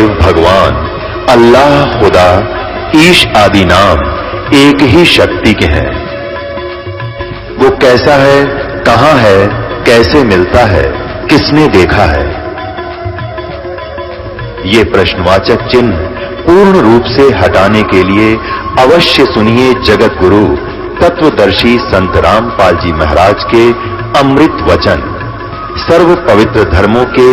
महादेव भगवान, अल्लाह, खुदा, ईश आदि नाम एक ही शक्ति के हैं। वो कैसा है, कहां है, कैसे मिलता है, किसने देखा है? ये प्रश्नवाचक चिन्ह पूर्ण रूप से हटाने के लिए अवश्य सुनिए जगत गुरु तत्वदर्शी संत रामपाल जी महाराज के अमृत वचन, सर्व पवित्र धर्मों के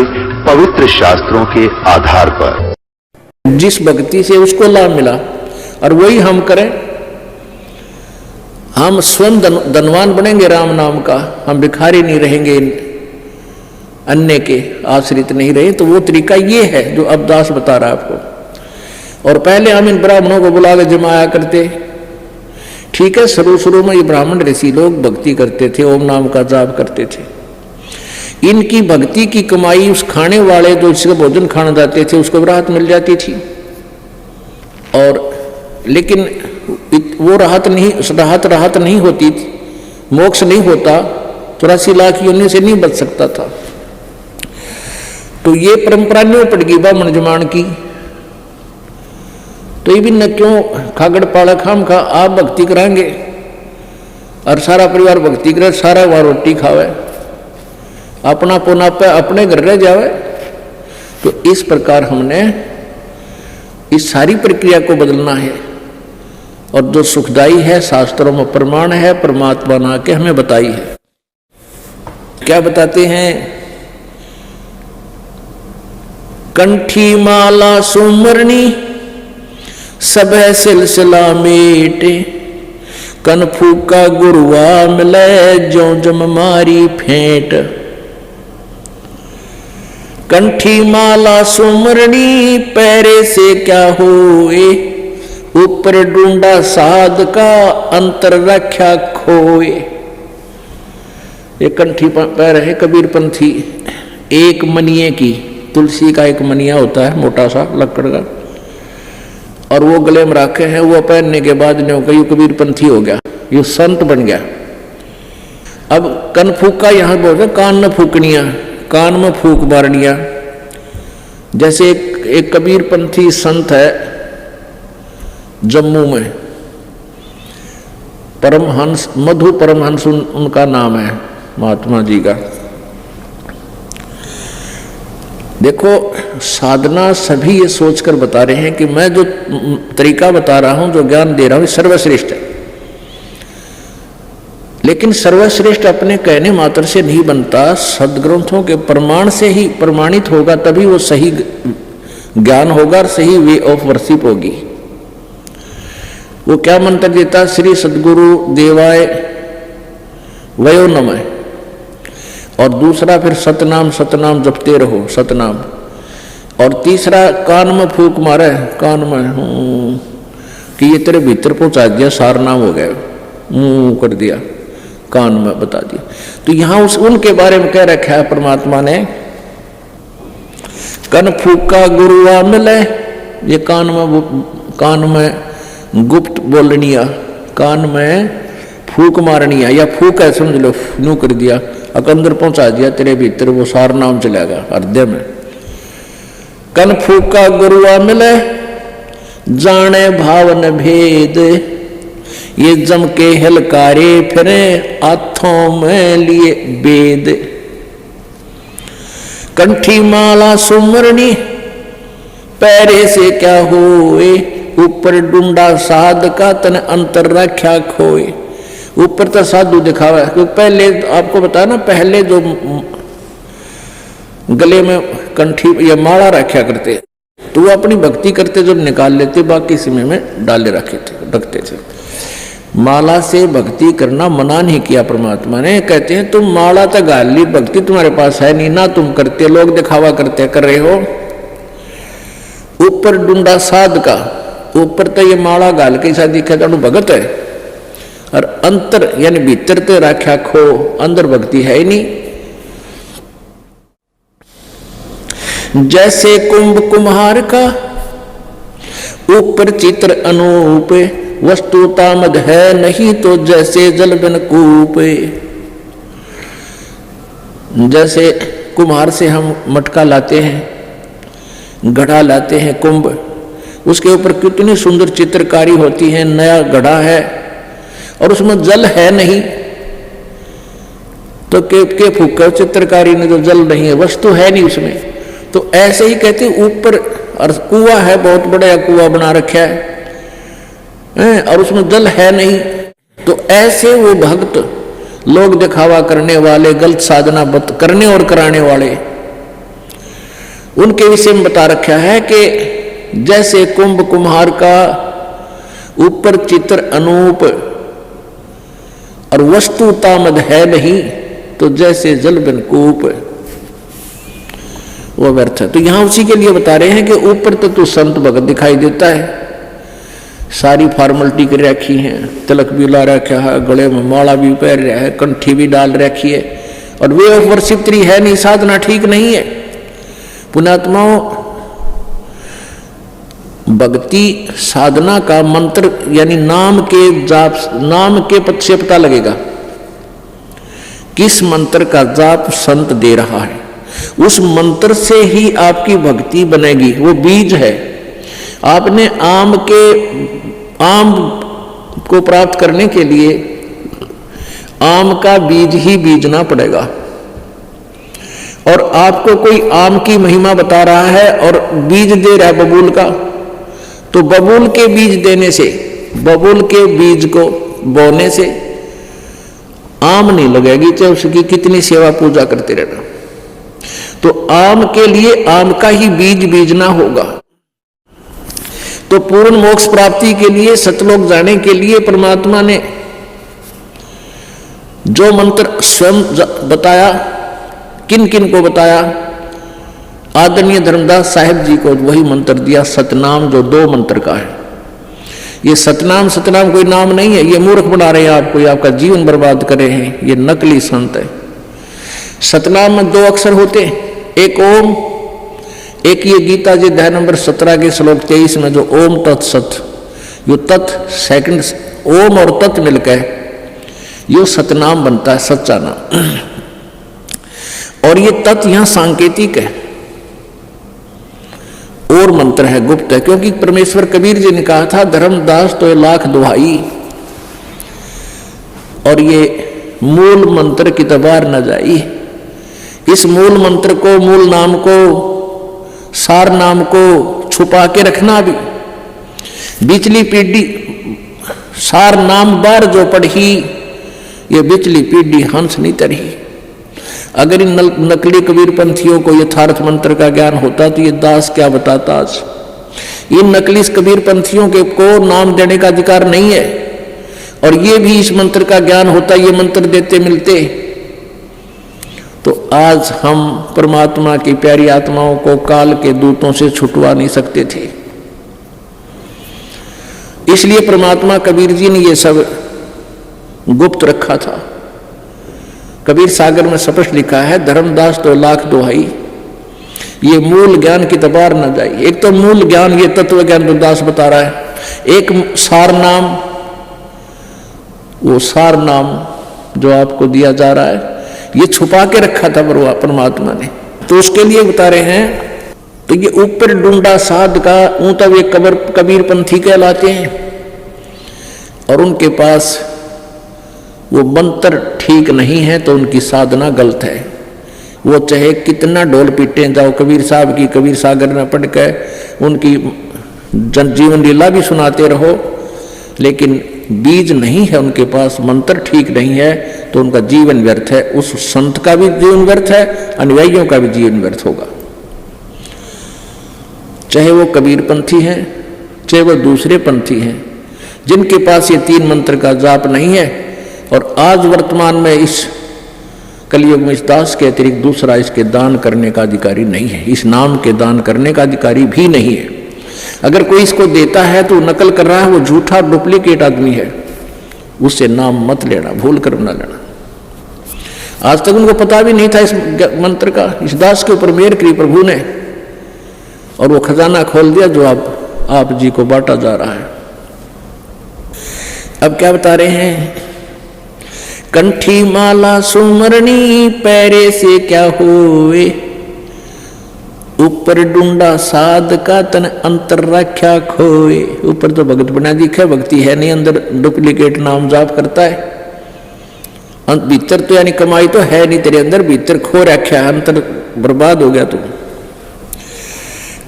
पवित्र शास्त्रों के आधार पर। जिस भक्ति से उसको लाभ मिला और वही हम करें, हम स्वयं धनवान बनेंगे राम नाम का, हम भिखारी नहीं रहेंगे, अन्य के आश्रित नहीं रहे। तो वो तरीका ये है जो अब दास बता रहा है आपको। और पहले हम इन ब्राह्मणों को बुला के जमाया करते, ठीक है। शुरू में ये ब्राह्मण ऋषि लोग भक्ति करते थे, ओम नाम का जाप करते थे। इनकी भक्ति की कमाई उस खाने वाले जो इसका भोजन खाना जाते थे उसको राहत मिल जाती थी। और लेकिन वो राहत नहीं होती थी, मोक्ष नहीं होता, 84 लाख योनि से नहीं बच सकता था। तो ये परंपरा नहीं पड़ गई ब्राह्मण जमान की। तो ये भी न क्यों खागड़ पाड़ा खाम खा आप भक्ति कराएंगे और सारा परिवार भक्ति करे, सारा वहां रोटी खावे, अपना पुना पे अपने घर रह जावे। तो इस प्रकार हमने इस सारी प्रक्रिया को बदलना है। और जो सुखदाई है शास्त्रों में प्रमाण है, परमात्मा ने आके हमें बताई है। क्या बताते हैं? कंठी माला सुमरनी सब सिलसिला मेटे, कन फूका गुरुआ मिले जो जम मारी फेंट। कंठी माला सुमरनी पैरे से क्या होए, ऊपर ढूंढा साध का अंतर रख्या खोए। ये कंठी पैर है कबीर पंथी, एक मनिए की, तुलसी का एक मनिया होता है मोटा सा लकड़ का, और वो गले में रखे हैं। वो पहनने के बाद यू कबीर पंथी हो गया, यू संत बन गया। अब कन फूका यहाँ बोलते कान न फूकनिया, कान में फूक मारनिया। जैसे एक कबीर पंथी संत है जम्मू में, परमहंस, मधु परमहंस उनका नाम है, महात्मा जी का। देखो साधना सभी ये सोचकर बता रहे हैं कि मैं जो तरीका बता रहा हूं, जो ज्ञान दे रहा हूं, सर्वश्रेष्ठ है। लेकिन सर्वश्रेष्ठ अपने कहने मात्र से नहीं बनता, सदग्रंथों के प्रमाण से ही प्रमाणित होगा, तभी वो सही ज्ञान होगा और सही वे ऑफ वर्शिप होगी। वो क्या मंत्र देता? श्री सदगुरु देवाय वयो नमः। और दूसरा फिर सतनाम सतनाम जपते रहो, सतनाम। और तीसरा कान में फूक मारे, कान में कि ये तेरे भीतर पहुंचा दिया, सार नाम हो गया, मुंह कर दिया, कान में बता दिया। तो यहां उनके बारे में कह रखा है परमात्मा ने, कन फूका गुरुआ मिले। ये कान में गुप्त बोलनिया, कान में फूक मारनिया, या फूक है समझ लो, नू कर दिया, अंदर पहुंचा दिया, तेरे भीतर वो सार नाम चलेगा हृदय में। कन फूका गुरुआ मिले जाने भावन भेद, ये जम के हलकारे फिरे हाथों में लिए वेद। कंठी माला सुमरनी पैरे से क्या होए, ऊपर डूंडा साध का तन अंतर रख्या खोए। ऊपर तो साधु दिखावा है, क्योंकि पहले आपको बताया ना, पहले जो गले में कंठी या माला रखा करते तो वो अपनी भक्ति करते जब निकाल लेते, बाकी समय में डाले रखते थे। माला से भक्ति करना मना नहीं किया परमात्मा ने। कहते हैं तुम माला तो गाल ली, भक्ति तुम्हारे पास है नहीं ना, तुम करते, लोग दिखावा करते कर रहे हो। ऊपर डूंडा साध का, ऊपर तो ये माला गाल के साथ दिखा तो भगत है, और अंतर यानी भीतर तो राख्या खो, अंदर भक्ति है ही नहीं। जैसे कुंभ कुम्हार का ऊपर चित्र अनूप, वस्तुता मद है नहीं तो जैसे जल बिन कूप। जैसे कुम्हार से हम मटका लाते हैं, घड़ा लाते हैं कुंभ, उसके ऊपर कितनी सुंदर चित्रकारी होती है, नया घड़ा है और उसमें जल है नहीं, तो के फूका चित्रकारी ने तो जल नहीं है, वस्तु है नहीं उसमें। तो ऐसे ही कहते ऊपर और कुआं है, बहुत बड़ा कुआं बना रखा है और उसमें जल है नहीं। तो ऐसे वो भक्त, लोग दिखावा करने वाले, गलत साधना करने और कराने वाले, उनके विषय में बता रखा है कि जैसे कुंभ कुम्हार का ऊपर चित्र अनूप और वस्तु तामद है नहीं, तो जैसे जल बिन कूप वो व्यर्थ है। तो यहां उसी के लिए बता रहे हैं कि ऊपर तो संत भगत दिखाई देता है, सारी फॉर्मेलिटी कर रखी है, तिलक भी ला रखा है, गले में माला भी पहन रहा है, कंठी भी डाल रखी है और वे ऑफ वर्शिप्त्री है नहीं, साधना ठीक नहीं है। पुण्यात्माओं, भक्ति साधना का मंत्र यानी नाम के जाप, नाम के पद से पता लगेगा किस मंत्र का जाप संत दे रहा है, उस मंत्र से ही आपकी भक्ति बनेगी। वो बीज है। आपने आम को प्राप्त करने के लिए आम का बीज ही बीजना पड़ेगा। और आपको कोई आम की महिमा बता रहा है और बीज दे रहा है बबूल का, तो बबूल के बीज देने से, बबूल के बीज को बोने से आम नहीं लगेगी, चाहे उसकी कितनी सेवा पूजा करते रहना। तो आम के लिए आम का ही बीज बीजना होगा। तो पूर्ण मोक्ष प्राप्ति के लिए, सतलोक जाने के लिए परमात्मा ने जो मंत्र स्वयं बताया, किन किन को बताया, आदरणीय धर्मदास साहिब जी को वही मंत्र दिया, सतनाम, जो 2 मंत्र का है। ये सतनाम कोई नाम नहीं है, ये मूर्ख बना रहे हैं आपको, ये आपका जीवन बर्बाद कर रहे हैं, ये नकली संत है। सतनाम में 2 अक्षर होते हैं, एक ओम, एक ये गीता जी अध्याय नंबर 17 के श्लोक 23 में जो ओम तत्सत, यो तत् सेकंड ओम और तत् मिलकर यो सतनाम बनता है, सच्चा नाम। और ये तत् यहां सांकेतिक है और मंत्र है, गुप्त है, क्योंकि परमेश्वर कबीर जी ने कहा था धर्मदास तो 1,00,000 दुहाई, और ये मूल मंत्र की तबार न जाई। इस मूल मंत्र को, मूल नाम को, सार नाम को छुपा के रखना भी। बिचली पीढ़ी सार नाम बार जो पढ़ी, ये बिचली पीढ़ी हंस नहीं तरही। अगर इन नकली कबीर पंथियों को यथार्थ मंत्र का ज्ञान होता तो ये दास क्या बताता आज। इन नकली कबीर पंथियों के को नाम देने का अधिकार नहीं है, और ये भी इस मंत्र का ज्ञान होता, ये मंत्र देते मिलते, तो आज हम परमात्मा की प्यारी आत्माओं को काल के दूतों से छुटवा नहीं सकते थे। इसलिए परमात्मा कबीर जी ने ये सब गुप्त रखा था। कबीर सागर में स्पष्ट लिखा है, धर्मदास तो 1,00,000 दुहाई, ये मूल ज्ञान की तबार न जाए। एक तो मूल ज्ञान, ये तत्व ज्ञान दास बता रहा है, एक सार नाम, वो सार नाम जो आपको दिया जा रहा है, ये छुपा के रखा था परमात्मा ने, तो उसके लिए बता रहे हैं। तो ये ऊपर डूंडा साध का ऊंचा वे कबीर पंथी कहलाते हैं, और उनके पास वो मंत्र ठीक नहीं है तो उनकी साधना गलत है। वो चाहे कितना ढोल पीटे जाओ, कबीर साहब की कबीर सागर में पढ़ कर उनकी जीवन लीला भी सुनाते रहो, लेकिन बीज नहीं है उनके पास, मंत्र ठीक नहीं है, तो उनका जीवन व्यर्थ है। उस संत का भी जीवन व्यर्थ है, अनुयायियों का भी जीवन व्यर्थ होगा। चाहे वो कबीर पंथी हैं, चाहे वो दूसरे पंथी हैं, जिनके पास ये 3 मंत्र का जाप नहीं है, और आज वर्तमान में इस कलयुग में इस दास के अतिरिक्त दूसरा इसके दान करने का अधिकारी नहीं है, इस नाम के दान करने का अधिकारी भी नहीं है। अगर कोई इसको देता है तो नकल कर रहा है, वो झूठा डुप्लीकेट आदमी है, उससे नाम मत लेना, भूल कर न लेना। आज तक उनको पता भी नहीं था इस मंत्र का। इस दास के ऊपर मेहर करी प्रभु ने, और वो खजाना खोल दिया जो आप जी को बांटा जा रहा है। अब क्या बता रहे हैं, कंठी माला सुमरनी पैरे से क्या होए, ऊपर डूंडा साध का तन अंतर रख्या खोए। ऊपर तो भगत बना दिखा, भक्ति है नहीं, अंदर डुप्लीकेट नाम जाप करता है। भीतर तो यानी कमाई तो है नहीं तेरे अंदर, भीतर खो रखा है, अंतर बर्बाद हो गया तू।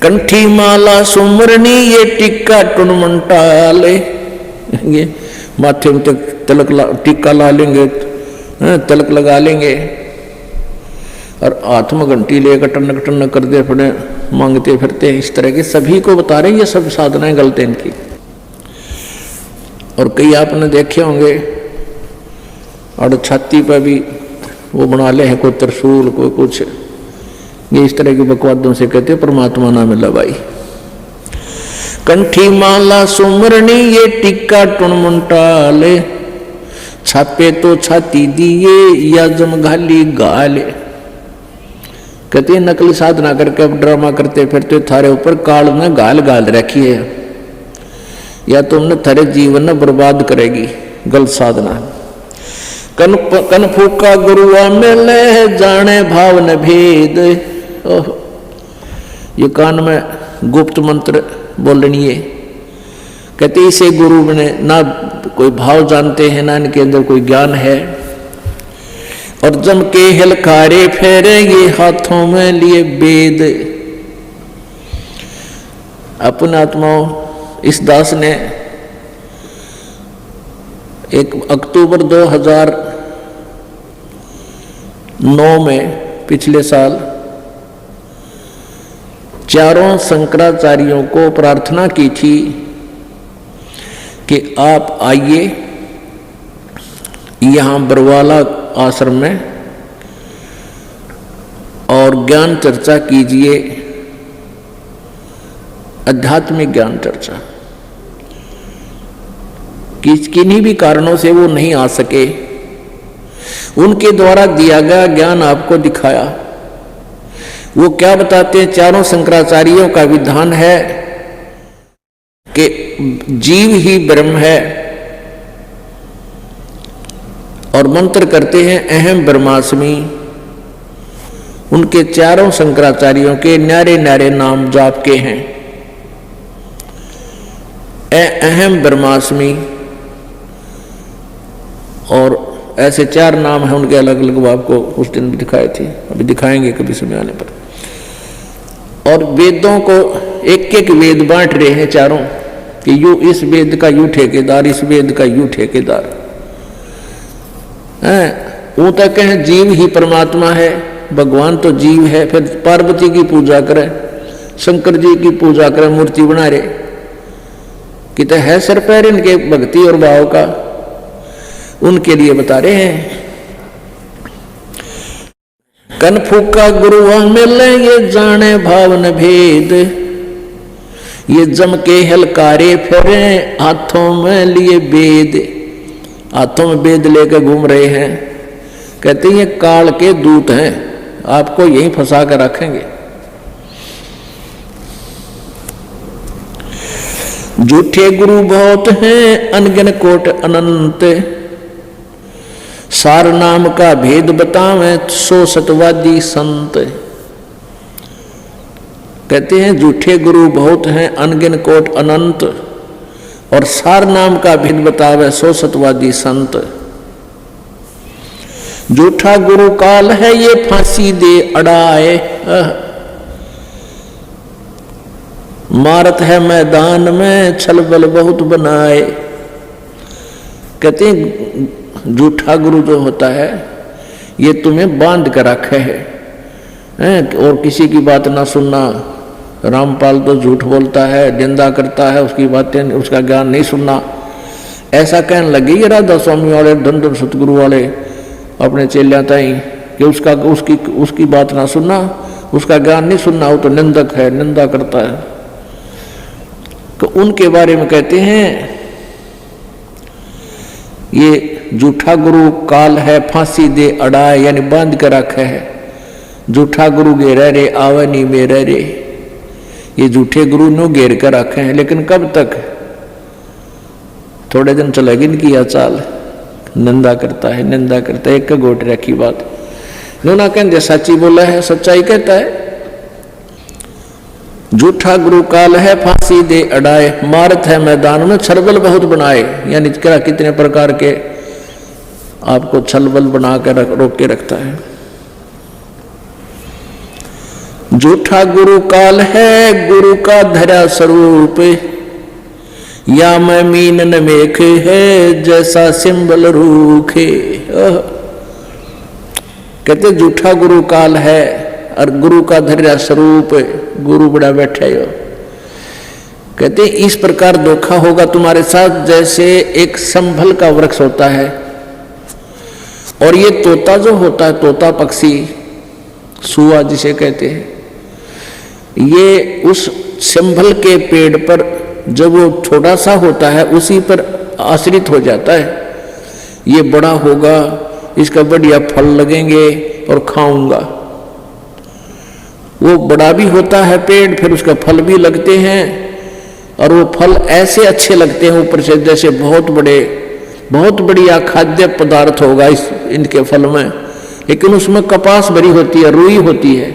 कंठी माला सुमरनी ये टिक्का टुनमंटाले, ये माथे में तलक टिक्का ला लेंगे, तलक लगा लेंगे और हाथ में घंटी लेकर टनक टनक करते फिर मांगते फिरते। इस तरह के सभी को बता रहे हैं, ये सब साधनाएं गलत हैं इनकी। और कई आपने देखे होंगे और छाती पर भी वो बना ले है, कोई त्रिशूल कोई कुछ, ये इस तरह की बकवादों से कहते परमात्मा ना मिला भाई। कंठी माला सुमरनी ये टिक्का टुनमुंटाले, छापे तो छाती दिए या जमघाली गाले। कहते हैं नकली साधना करके अब ड्रामा करते फिरते थारे ऊपर काल में गाल गाल रखी है, या तुमने थारे जीवन में बर्बाद करेगी गलत साधना। कन फूका गुरुआ मिले जाने भाव न भेद। ये कान में गुप्त मंत्र बोलनी है। कहते इसे गुरु ने ना कोई भाव जानते हैं ना इनके अंदर कोई ज्ञान है। और जम के हिलकारे फेरे ये हाथों में लिए वेद। अपने आत्माओं इस दास ने 1 अक्टूबर 2009 में पिछले साल चारों शंकराचार्यों को प्रार्थना की थी कि आप आइए यहाँ बरवाला आश्रम में और ज्ञान चर्चा कीजिए, आध्यात्मिक ज्ञान चर्चा। किन्हीं भी कारणों से वो नहीं आ सके, उनके द्वारा दिया गया ज्ञान आपको दिखाया। वो क्या बताते हैं? चारों शंकराचार्यों का विधान है कि जीव ही ब्रह्म है और मंत्र करते हैं अहम ब्रह्मास्मि। उनके चारों शंकराचार्यों के न्यारे न्यारे नाम जाप के हैं, अहम ब्रह्मास्मि। और ऐसे 4 नाम हैं उनके अलग अलग, आपको उस दिन भी दिखाए थे, अभी दिखाएंगे कभी समय आने पर। और वेदों को एक एक वेद बांट रहे हैं चारों कि यू इस वेद का यू ठेकेदार, इस वेद का यू ठेकेदार है। वो तक कहें जीव ही परमात्मा है, भगवान तो जीव है। फिर पार्वती की पूजा करे, शंकर जी की पूजा करे, मूर्ति बना रहे कि तो है सर पैर इनके भक्ति और भाव का। उनके लिए बता रहे हैं कन फूका गुरु मिले ये जाने भावन भेद। ये जम के हलकारे फिरे हाथों में लिए वेद। हाथों में वेद लेकर घूम रहे हैं। कहते हैं ये काल के दूत हैं, आपको यहीं फंसा कर रखेंगे। झूठे गुरु बहुत हैं अनगिन कोट अनंत। सार नाम का भेद बतावे 100 सतवादी संत। कहते हैं झूठे गुरु बहुत हैं अनगिन कोट अनंत, और सार नाम का भेद बतावे 100 सतवादी संत। झूठा गुरु काल है ये फांसी दे अड़ाए। मारत है मैदान में छल बल बहुत बनाए। कहते हैं झूठा गुरु जो होता है ये तुम्हें बांध कर रखे है और किसी की बात ना सुनना। रामपाल तो झूठ बोलता है, निंदा करता है, उसकी बातें उसका ज्ञान नहीं सुनना। ऐसा कहने लगे ये राधा स्वामी वाले धन सतगुरु वाले अपने चेलियां ताई कि उसकी बात ना सुनना, उसका ज्ञान नहीं सुनना, वो तो निंदक है, निंदा करता है। तो उनके बारे में कहते हैं ये झूठा गुरु काल है फांसी दे अड़ाए, यानी बांध कर रखे है। झूठा गुरु घेर रे आवे नहीं मेरे रे। ये झूठे गुरु नो घेर कर रखे हैं, लेकिन कब तक? थोड़े दिन चलेगी इनकी यह चाल। निंदा करता है, निंदा करता है, एक गोट रखी बात। नूना कहते सच्ची बोला है, सच्चाई कहता है। झूठा गुरु काल है फांसी दे अड़ाए, मारत है मैदान में छलबल बहुत बनाए। यानी क्या कितने प्रकार के आपको छलबल बना कर रोक के रखता है। झूठा गुरु काल है गुरु का धरा स्वरूप, या मैं मीन न मेख है जैसा सिंबल रूखे। कहते झूठा गुरु काल है और गुरु का धैर्य स्वरूप, गुरु बड़ा बैठा हो। कहते इस प्रकार धोखा होगा तुम्हारे साथ जैसे एक संभल का वृक्ष होता है, और ये तोता जो होता है, तोता पक्षी, सुआ जिसे कहते हैं, ये उस संभल के पेड़ पर जब वो छोटा सा होता है उसी पर आश्रित हो जाता है। ये बड़ा होगा, इसका बढ़िया फल लगेंगे और खाऊंगा। वो बड़ा भी होता है पेड़, फिर उसका फल भी लगते हैं, और वो फल ऐसे अच्छे लगते हैं ऊपर से जैसे बहुत बढ़िया खाद्य पदार्थ होगा इनके फल में, लेकिन उसमें कपास भरी होती है, रुई होती है।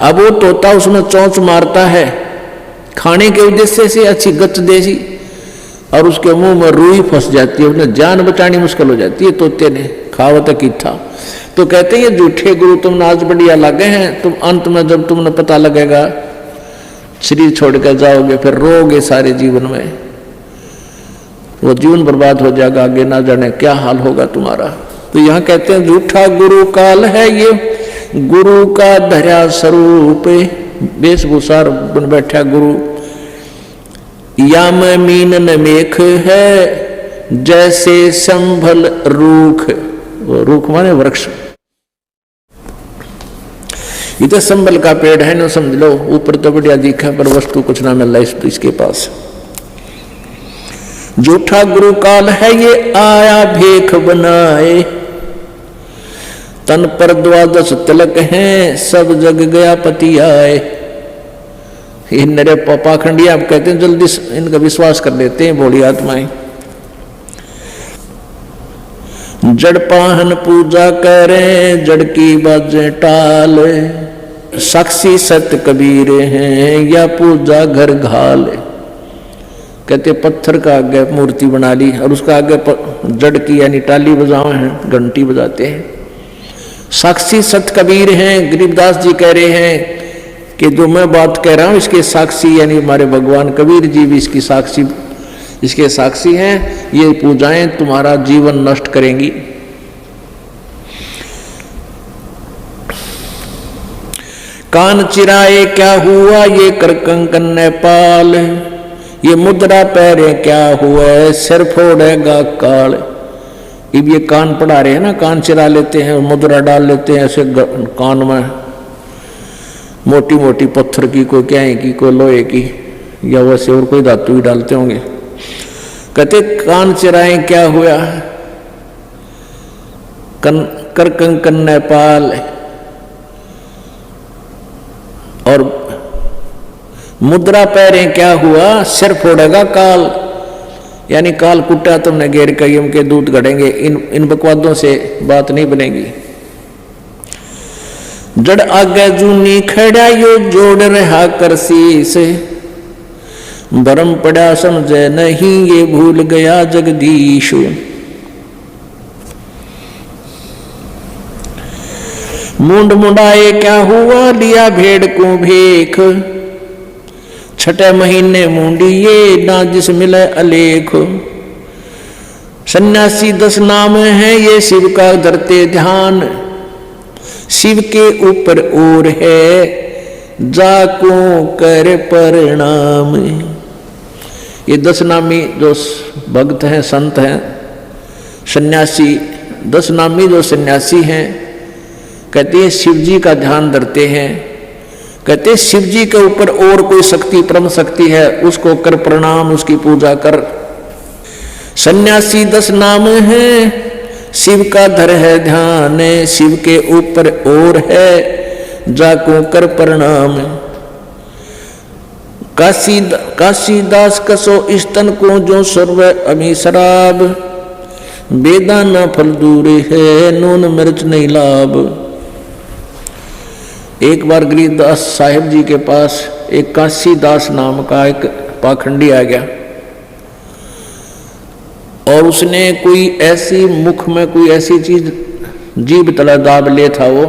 अब वो तोता उसमें चोंच मारता है खाने के उद्देश्य से अच्छी गच देसी, और उसके मुंह में रुई फंस जाती है, उसने जान बचानी मुश्किल हो जाती है तोते ने, खावत की था। तो कहते हैं ये झूठे गुरु तुम आज बढ़िया लगे हैं, तुम अंत में जब तुमने पता लगेगा शरीर छोड़ कर जाओगे, फिर रोगे सारे जीवन में, वो जीवन बर्बाद हो जाएगा, आगे ना जाने क्या हाल होगा तुम्हारा। तो यहाँ कहते हैं झूठा गुरु काल है ये गुरु का धरा स्वरूप, वेशभूषा बन बैठा गुरु, या मैं मीन न मेख है जैसे संभल रूख। रूख माने वृक्ष, ये तो संभल का पेड़ है ना, समझ लो। ऊपर तो बढ़िया दिखा पर वस्तु कुछ ना मिल रहा इसके पास। झूठा गुरु काल है ये आया भेख बनाए, तन पर 12 तिलक हैं सब जग गया पति आए। इन नरे पाखंडी आप कहते हैं जल्दी इनका विश्वास कर लेते हैं भोली आत्माएं। जड़ पाहन पूजा करें जड़ की बाजें टाल, साक्षी सत्य कबीर हैं या पूजा घर घाल। कहते पत्थर का आगे मूर्ति बना ली और उसका आगे जड़ की यानी टाली बजावे हैं, घंटी बजाते हैं। साक्षी सत्य कबीर हैं, गरीबदास जी कह रहे हैं कि जो मैं बात कह रहा हूं इसके साक्षी यानी हमारे भगवान कबीर जी भी इसके साक्षी हैं। ये पूजाएं तुम्हारा जीवन नष्ट करेंगी। कान चिराए क्या हुआ ये कर कंकन नेपाल, ये मुद्रा पैरे क्या हुआ सिर फोड़ेगा काल। अब ये कान पढ़ा रहे हैं ना, कान चिरा लेते हैं, मुद्रा डाल लेते हैं ऐसे कान में, मोटी मोटी पत्थर की, कोई क्या की, कोई लोहे की, या वैसे और कोई धातु ही डालते होंगे। कहते कान चिराए क्या हुआ कर कंकन नेपाल, और मुद्रा पैरे क्या हुआ सिर फोड़ेगा काल। यानी काल कुटा तुमने घेर कर यम के दूध गढ़ेंगे। इन बकवादों से बात नहीं बनेगी। जड़ आगे जूनी खड़ा यो जोड़ रहा करसी से, भरम पड़ा समझे नहीं ये भूल गया जगदीश। मुंड मुंडाए क्या हुआ लिया भेड़ को भेख, छठे महीने मुंडिये ना जिस मिले अलेख। सन्यासी 10 नाम है ये शिव का धरते ध्यान, शिव के ऊपर और है जाको कर परिणाम। ये 10 नामी जो भक्त हैं, संत हैं, सन्यासी 10 नामी जो सन्यासी हैं, कहते हैं शिव जी का ध्यान धरते हैं। कहते शिव जी के ऊपर और कोई शक्ति परम शक्ति है उसको कर प्रणाम, उसकी पूजा कर। सन्यासी 10 नाम है शिव का धर है ध्यान, शिव के ऊपर और है जाको कर प्रणाम। काशीदास कसो स्तन को जो सर्व अमी शराब, बेदाना फल दूर है नून मिर्च नहीं लाभ। एक बार गरीबदास साहिब जी के पास एक काशीदास नाम का एक पाखंडी आ गया और उसने कोई ऐसी मुख में कोई ऐसी चीज जीभ तला दाब ले था वो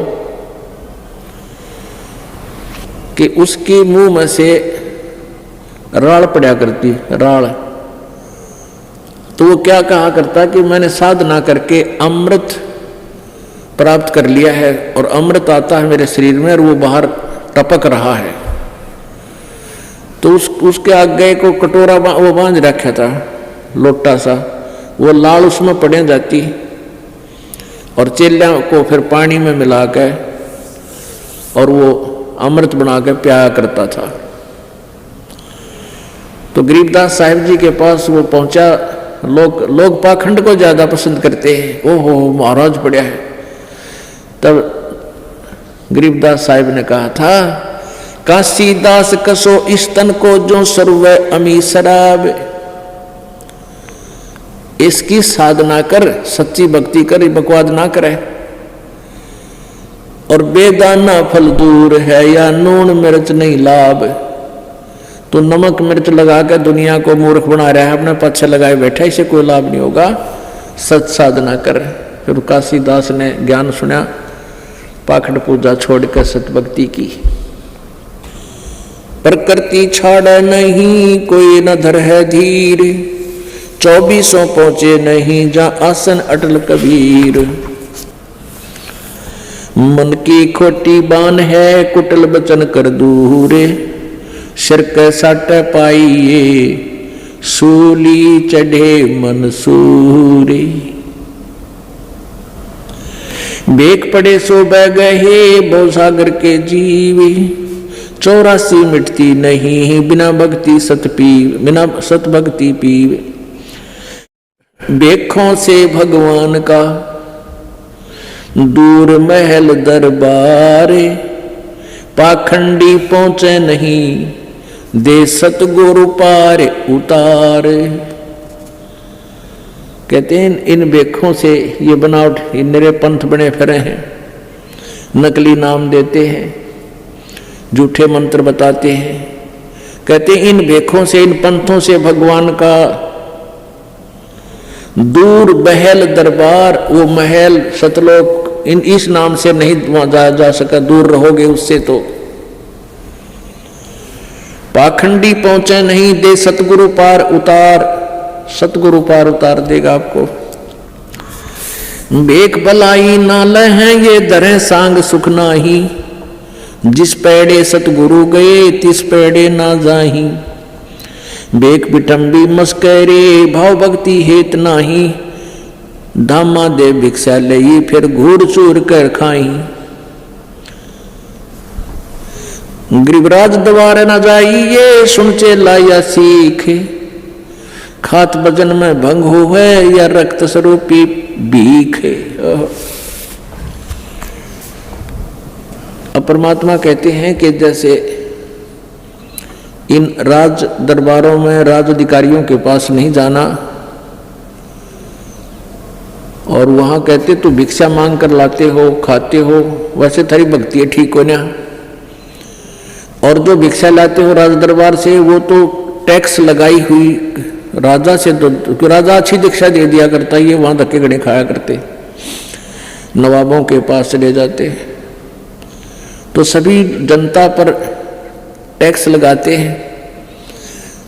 कि उसके मुंह में से राल पड़ा करती, राल। तो वो क्या कहा करता कि मैंने साधना करके अमृत प्राप्त कर लिया है और अमृत आता है मेरे शरीर में और वो बाहर टपक रहा है। तो उसके आगे को कटोरा वो बांध रखा था, लोटा सा, वो लाल उसमें पड़े जाती और चेलियों को फिर पानी में मिला के और वो अमृत बना के पियाया करता था। तो गरीबदास साहिब जी के पास वो पहुंचा। लोग पाखंड को ज्यादा पसंद करते हैं, ओहो महाराज बढ़िया है। तब गरीबदास साहिब ने कहा था, काशीदास कसो इस तन को जो सर्व अमी शराब, इसकी साधना कर, सच्ची भक्ति कर, बकवाद ना करे। और बेदाना फल दूर है या नून मिर्च नहीं लाभ। तो नमक मिर्च लगा के दुनिया को मूर्ख बना रहा है, अपने पीछे लगाए बैठा, इसे कोई लाभ नहीं होगा, सच साधना कर। फिर काशीदास ने ज्ञान सुना, पाखंड पूजा छोड़कर सतभक्ति की। प्रकृति छाड़ नहीं कोई न धर है धीर, 2400 पहुंचे नहीं जा आसन अटल कबीर। मन की खोटी बान है कुटल बचन कर दूरे, सिर के साट पाइए सूली चढ़े मन सूरे। बेक पड़े सो बह गए बहु सागर के जीवी, 84 मिटती नहीं बिना भक्ति सत पीव, बिना सत भक्ति पीवे। बेखों से भगवान का दूर महल दरबार, पाखंडी पहुंचे नहीं दे सतगुरु पार उतार। कहते हैं इन बेखों से ये बनावट, इन नरे पंथ बने फिरे हैं, नकली नाम देते हैं, झूठे मंत्र बताते हैं। कहते हैं इन बेखों से, इन पंथों से भगवान का दूर महल दरबार, वो महल सतलोक, इन इस नाम से नहीं वहां जाया जा सका, दूर रहोगे उससे। तो पाखंडी पहुंचे नहीं दे सतगुरु पार उतार, सतगुरु पार उतार देगा आपको। बेक भलाई नाल है ये दरें सांग सुख नाही, जिस पेड़े सतगुरु गए तिस पेड़े ना जाही। बेक बिटंबी मस्करे भाव भक्ति हेत नाही, धामा दे भिक्षा लई फिर घूर चूर कर खाई। गिरिराज द्वार न जाइए सुन चेला या सीख, खात भजन में भंग हो है या रक्त स्वरूपी भीख। अब परमात्मा कहते हैं कि जैसे इन राज दरबारों में राज अधिकारियों के पास नहीं जाना, और वहां कहते तो भिक्षा मांग कर लाते हो खाते हो, वैसे थारी भक्ति है ठीक हो ना। और जो भिक्षा लाते हो राज दरबार से वो तो टैक्स लगाई हुई राजा से, तो राजा अच्छी दीक्षा दे दिया करता, ये वहां धक्के गड़े खाया करते, नवाबों के पास चले जाते। तो सभी जनता पर टैक्स लगाते हैं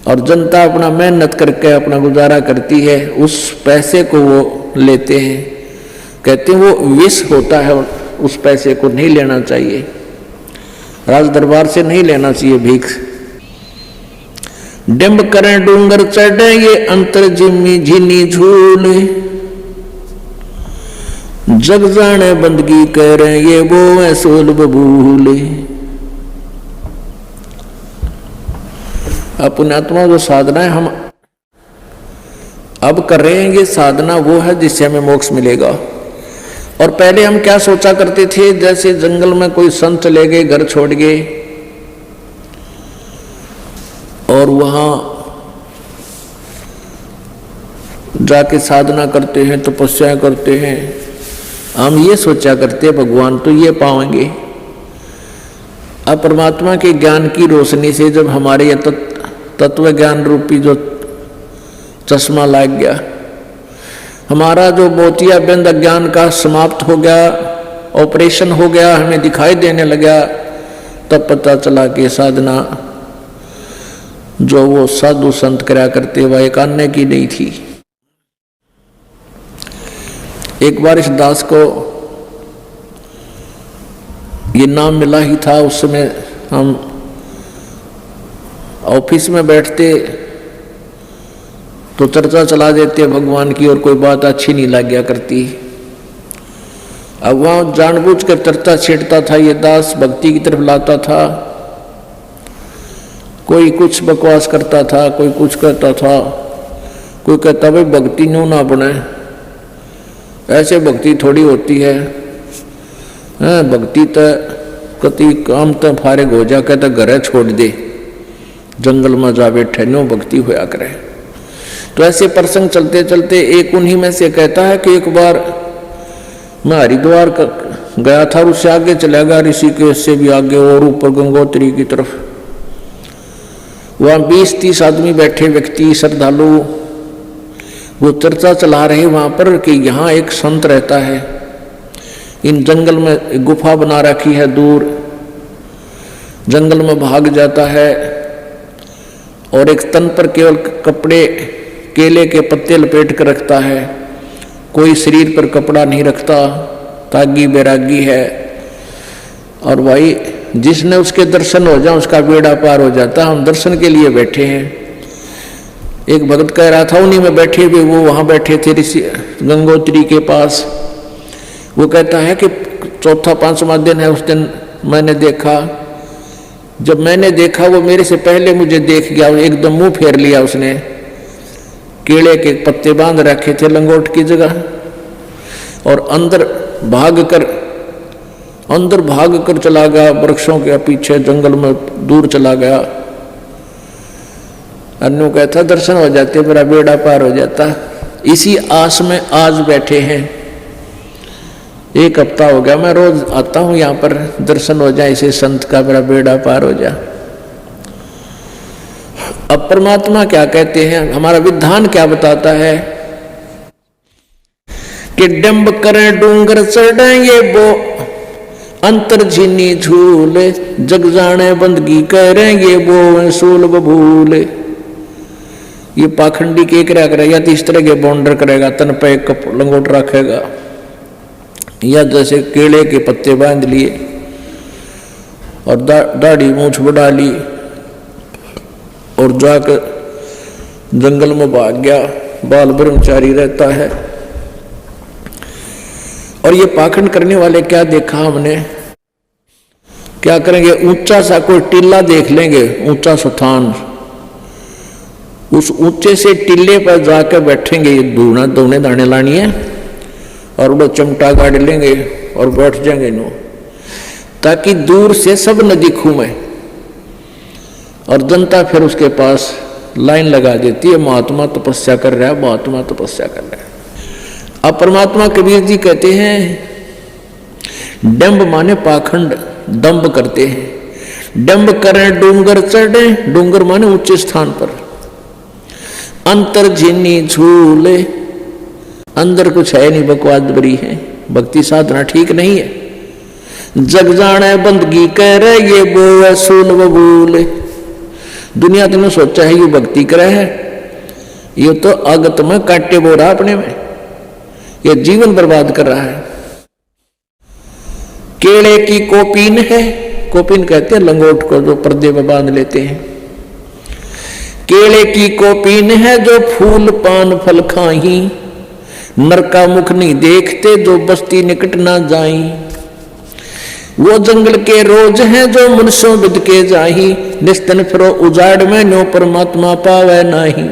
और जनता अपना मेहनत करके अपना गुजारा करती है, उस पैसे को वो लेते हैं। कहते हैं वो विष होता है, उस पैसे को नहीं लेना चाहिए, राज दरबार से नहीं लेना चाहिए भीख। डिम्ब करें डूंगर चढ़े ये अंतर जिम्मी झीनी झूल, जग जाने बंदगी करें ये वो है सोल बबूल। पुण्यात्मा जो साधना है हम अब कर रहे हैं, ये साधना वो है जिससे हमें मोक्ष मिलेगा। और पहले हम क्या सोचा करते थे, जैसे जंगल में कोई संत चले गए, घर छोड़ गए और वहां जाके साधना करते हैं, तपस्या करते हैं, हम ये सोचा करते हैं भगवान तो ये पाएंगे। अब परमात्मा के ज्ञान की रोशनी से जब हमारे यह तत्व ज्ञान रूपी जो चश्मा लग गया, हमारा जो मोतिया बिंद अज्ञान का समाप्त हो गया, ऑपरेशन हो गया, हमें दिखाई देने लगा, तब पता चला कि साधना जो वो साधु संत करा करते वह एक अन्य की नहीं थी। एक बार इस दास को ये नाम मिला ही था। उस समय हम ऑफिस में बैठते तो चर्चा चला देते भगवान की, और कोई बात अच्छी नहीं लग गया करती। अब वहाँ जानबूझ कर चर्चा छेड़ता था ये दास, भक्ति की तरफ लाता था। कोई कुछ बकवास करता था, कोई कुछ कहता था, कोई कहता भाई भक्ति न्यू ना बने, ऐसे भक्ति थोड़ी होती है, भक्ति तो कति काम तो फारिग हो जा, कहता घर छोड़ दे, जंगल में जा बैठे, नो भक्ति होया करे। तो ऐसे प्रसंग चलते चलते एक उन्हीं में से कहता है कि एक बार मैं हरिद्वार गया था, उससे आगे चला गया, ऋषिकेश से भी आगे और ऊपर गंगोत्री की तरफ। वहाँ 20-30 आदमी बैठे, व्यक्ति श्रद्धालु, वो चर्चा चला रहे वहाँ पर कि यहाँ एक संत रहता है, इन जंगल में गुफा बना रखी है, दूर जंगल में भाग जाता है, और एक तन पर केवल कपड़े केले के पत्ते लपेट कर रखता है, कोई शरीर पर कपड़ा नहीं रखता, तागी बैरागी है। और भाई जिसने उसके दर्शन हो जाए उसका बेड़ा पार हो जाता, हम दर्शन के लिए बैठे हैं। एक भक्त कह रहा था उन्हीं में बैठे हुए, वो वहाँ बैठे थे ऋषि गंगोत्री के पास। वो कहता है कि 4-5वां दिन है, उस दिन मैंने देखा, जब मैंने देखा वो मेरे से पहले मुझे देख गया, एकदम मुंह फेर लिया उसने, केले के पत्ते बांध रखे थे लंगोट की जगह, और अंदर भाग कर चला गया, वृक्षों के पीछे जंगल में दूर चला गया। अन्नू कहता दर्शन हो जाते, मेरा बेड़ा पार हो जाता। इसी आस में आज बैठे हैं, 1 हफ्ता हो गया, मैं रोज आता हूं यहाँ पर, दर्शन हो जाए इसे संत का, मेरा बेड़ा पार हो जाए। अब परमात्मा क्या कहते हैं, हमारा विधान क्या बताता है कि डंब करें डूंगर चढ़े ये वो अंतर झीनी झूले, जग जाने बंदगी करें ये वो सूल बभूले। ये पाखंडी के क्या करेगा, या तो इस तरह के बॉन्डर करेगा, तन पे लंगोट रखेगा, या जैसे केले के पत्ते बांध लिए और दाढ़ी मूछ बढ़ा ली और जाकर जंगल में भाग गया, बाल ब्रह्मचारी रहता है। और ये पाखंड करने वाले क्या देखा हमने, क्या करेंगे, ऊंचा सा कोई टीला देख लेंगे, ऊंचा स्थान, उस ऊंचे से टीले पर जाकर बैठेंगे, ये दोने दाने लानी है, और वो चमटा गाड़ लेंगे और बैठ जाएंगे नो, ताकि दूर से सब न दिखूं मैं। और जनता फिर उसके पास लाइन लगा देती है, महात्मा तपस्या कर रहा है, महात्मा तपस्या कर रहा है। अब परमात्मा कबीर जी कहते हैं डंब माने पाखंड, दंभ करते हैं। डंब करें डूंगर चढ़े, डूंगर माने ऊंचे स्थान पर, अंतर झीनी झूले, अंदर कुछ है नहीं, बकवास बरी है, भक्ति साधना ठीक नहीं है। जग जाने बंदगी कह रहे ये वो सूल बबूले, दुनिया तुमने सोचा है ये भक्ति करे है, ये तो अगत में काटे बो रहा अपने में, ये जीवन बर्बाद कर रहा है। केले की कोपीन है, कोपीन कहते हैं लंगोट को जो पर्दे में बांध लेते हैं। केले की कोपीन है जो फूल पान फल खाही, नर का मुख नहीं देखते जो बस्ती निकट ना जाई। वो जंगल के रोज हैं जो मनुष्यों बिद के जाही, निस्तन फिरो उजाड़ में नो परमात्मा पावे नहीं।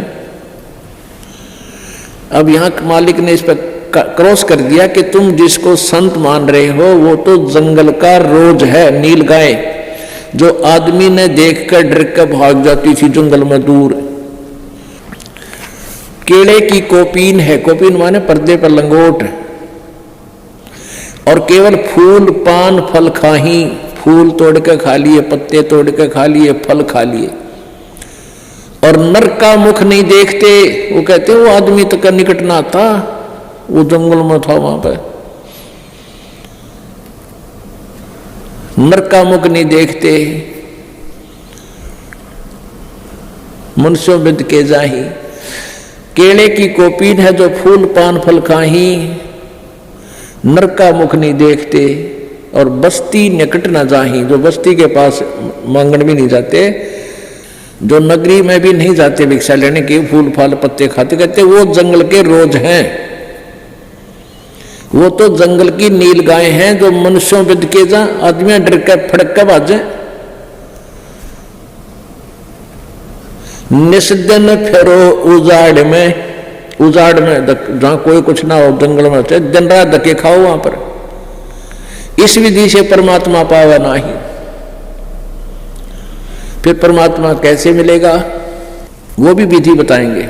अब यहाँ मालिक ने इस पर क्रॉस कर दिया कि तुम जिसको संत मान रहे हो वो तो जंगल का रोज है, नील गाय जो आदमी ने देखकर डर कर भाग जाती थी जंगल में दूर। केले की कोपीन है, कोपीन माने पर्दे पर लंगोट, और केवल फूल पान फल खाही, फूल तोड़ के खा लिए, पत्ते तोड़ के खा लिए, फल खा लिए, और नरक का मुख नहीं देखते। वो कहते वो आदमी तक का निकट ना था, वो जंगल में था, वहां पर नरक का मुख नहीं देखते। मनुष्यों बिद के जाही, केले की कोपीन है जो फूल पान फल खाही, नरक का मुख नहीं देखते। और बस्ती निकट न जाही, जो बस्ती के पास मांगण भी नहीं जाते, जो नगरी में भी नहीं जाते भिक्षा लेने की, फूल फल पत्ते खाते, कहते वो जंगल के रोज हैं। वो तो जंगल की नील गाय हैं जो मनुष्यों पे दिखे जा, आदमी डर के फड़क के बाजे। निस्दिन फेरो उजाड़ में जहां कोई कुछ ना हो, जंगल में दिन रात धक्के खाओ वहां पर। इस विधि से परमात्मा पावा नहीं। फिर परमात्मा कैसे मिलेगा वो भी विधि बताएंगे।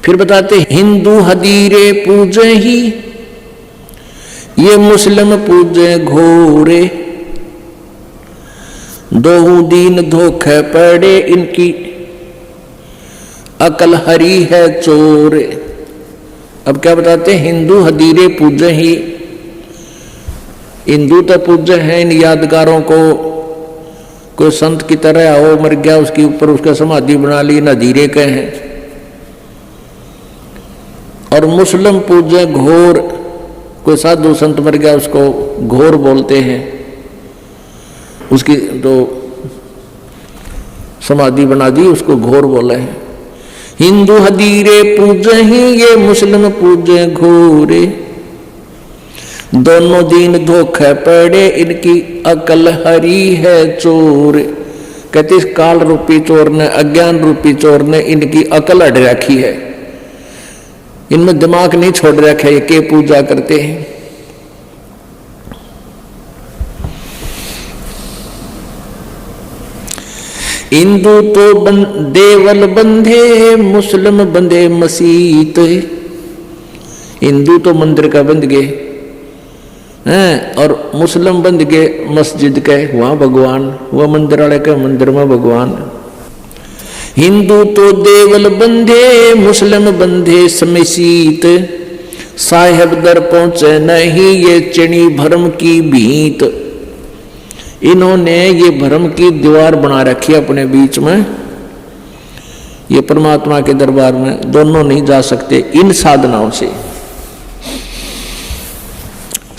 फिर बताते हिंदू हदीरे पूजे ही, ये मुस्लिम पूजे घोरे, दो दीन धोखे पड़े, इनकी अकल हरी है चोरे। अब क्या बताते हिंदू हदीरे पूजे ही, हिंदू तो पूज्य हैं इन यादगारों को, कोई संत की तरह आओ मर गया उसके ऊपर उसका समाधि बना ली, नदीरे के हैं। और मुस्लिम पूज्य घोर, कोई साधु संत मर गया उसको घोर बोलते हैं, उसकी जो समाधि बना दी उसको घोर बोले हैं। हिंदू हदीरे पूजे ही, ये मुस्लिम पूजे घोरे, दोनों दीन धोखे पड़े, इनकी अकल हरी है चोर। कहते इस काल रूपी चोर ने, अज्ञान रूपी चोर ने इनकी अकल अड़ रखी है, इनमें दिमाग नहीं छोड़ रखा है, के पूजा करते हैं। हिंदू तो देवल बंधे, मुस्लिम बंधे मसीत। हिंदू तो मंदिर का बंध गए हैं, और मुस्लिम बंध गए मस्जिद के, वहां भगवान, वह मंदिर वाले के मंदिर में भगवान। हिंदू तो देवल बंधे, मुस्लिम बंधे समसीत, साहेब दर पहुंचे नहीं, ये चिड़ी भरम की भीत। इन्होंने ये भरम की दीवार बना रखी है अपने बीच में, ये परमात्मा के दरबार में दोनों नहीं जा सकते इन साधनाओं से।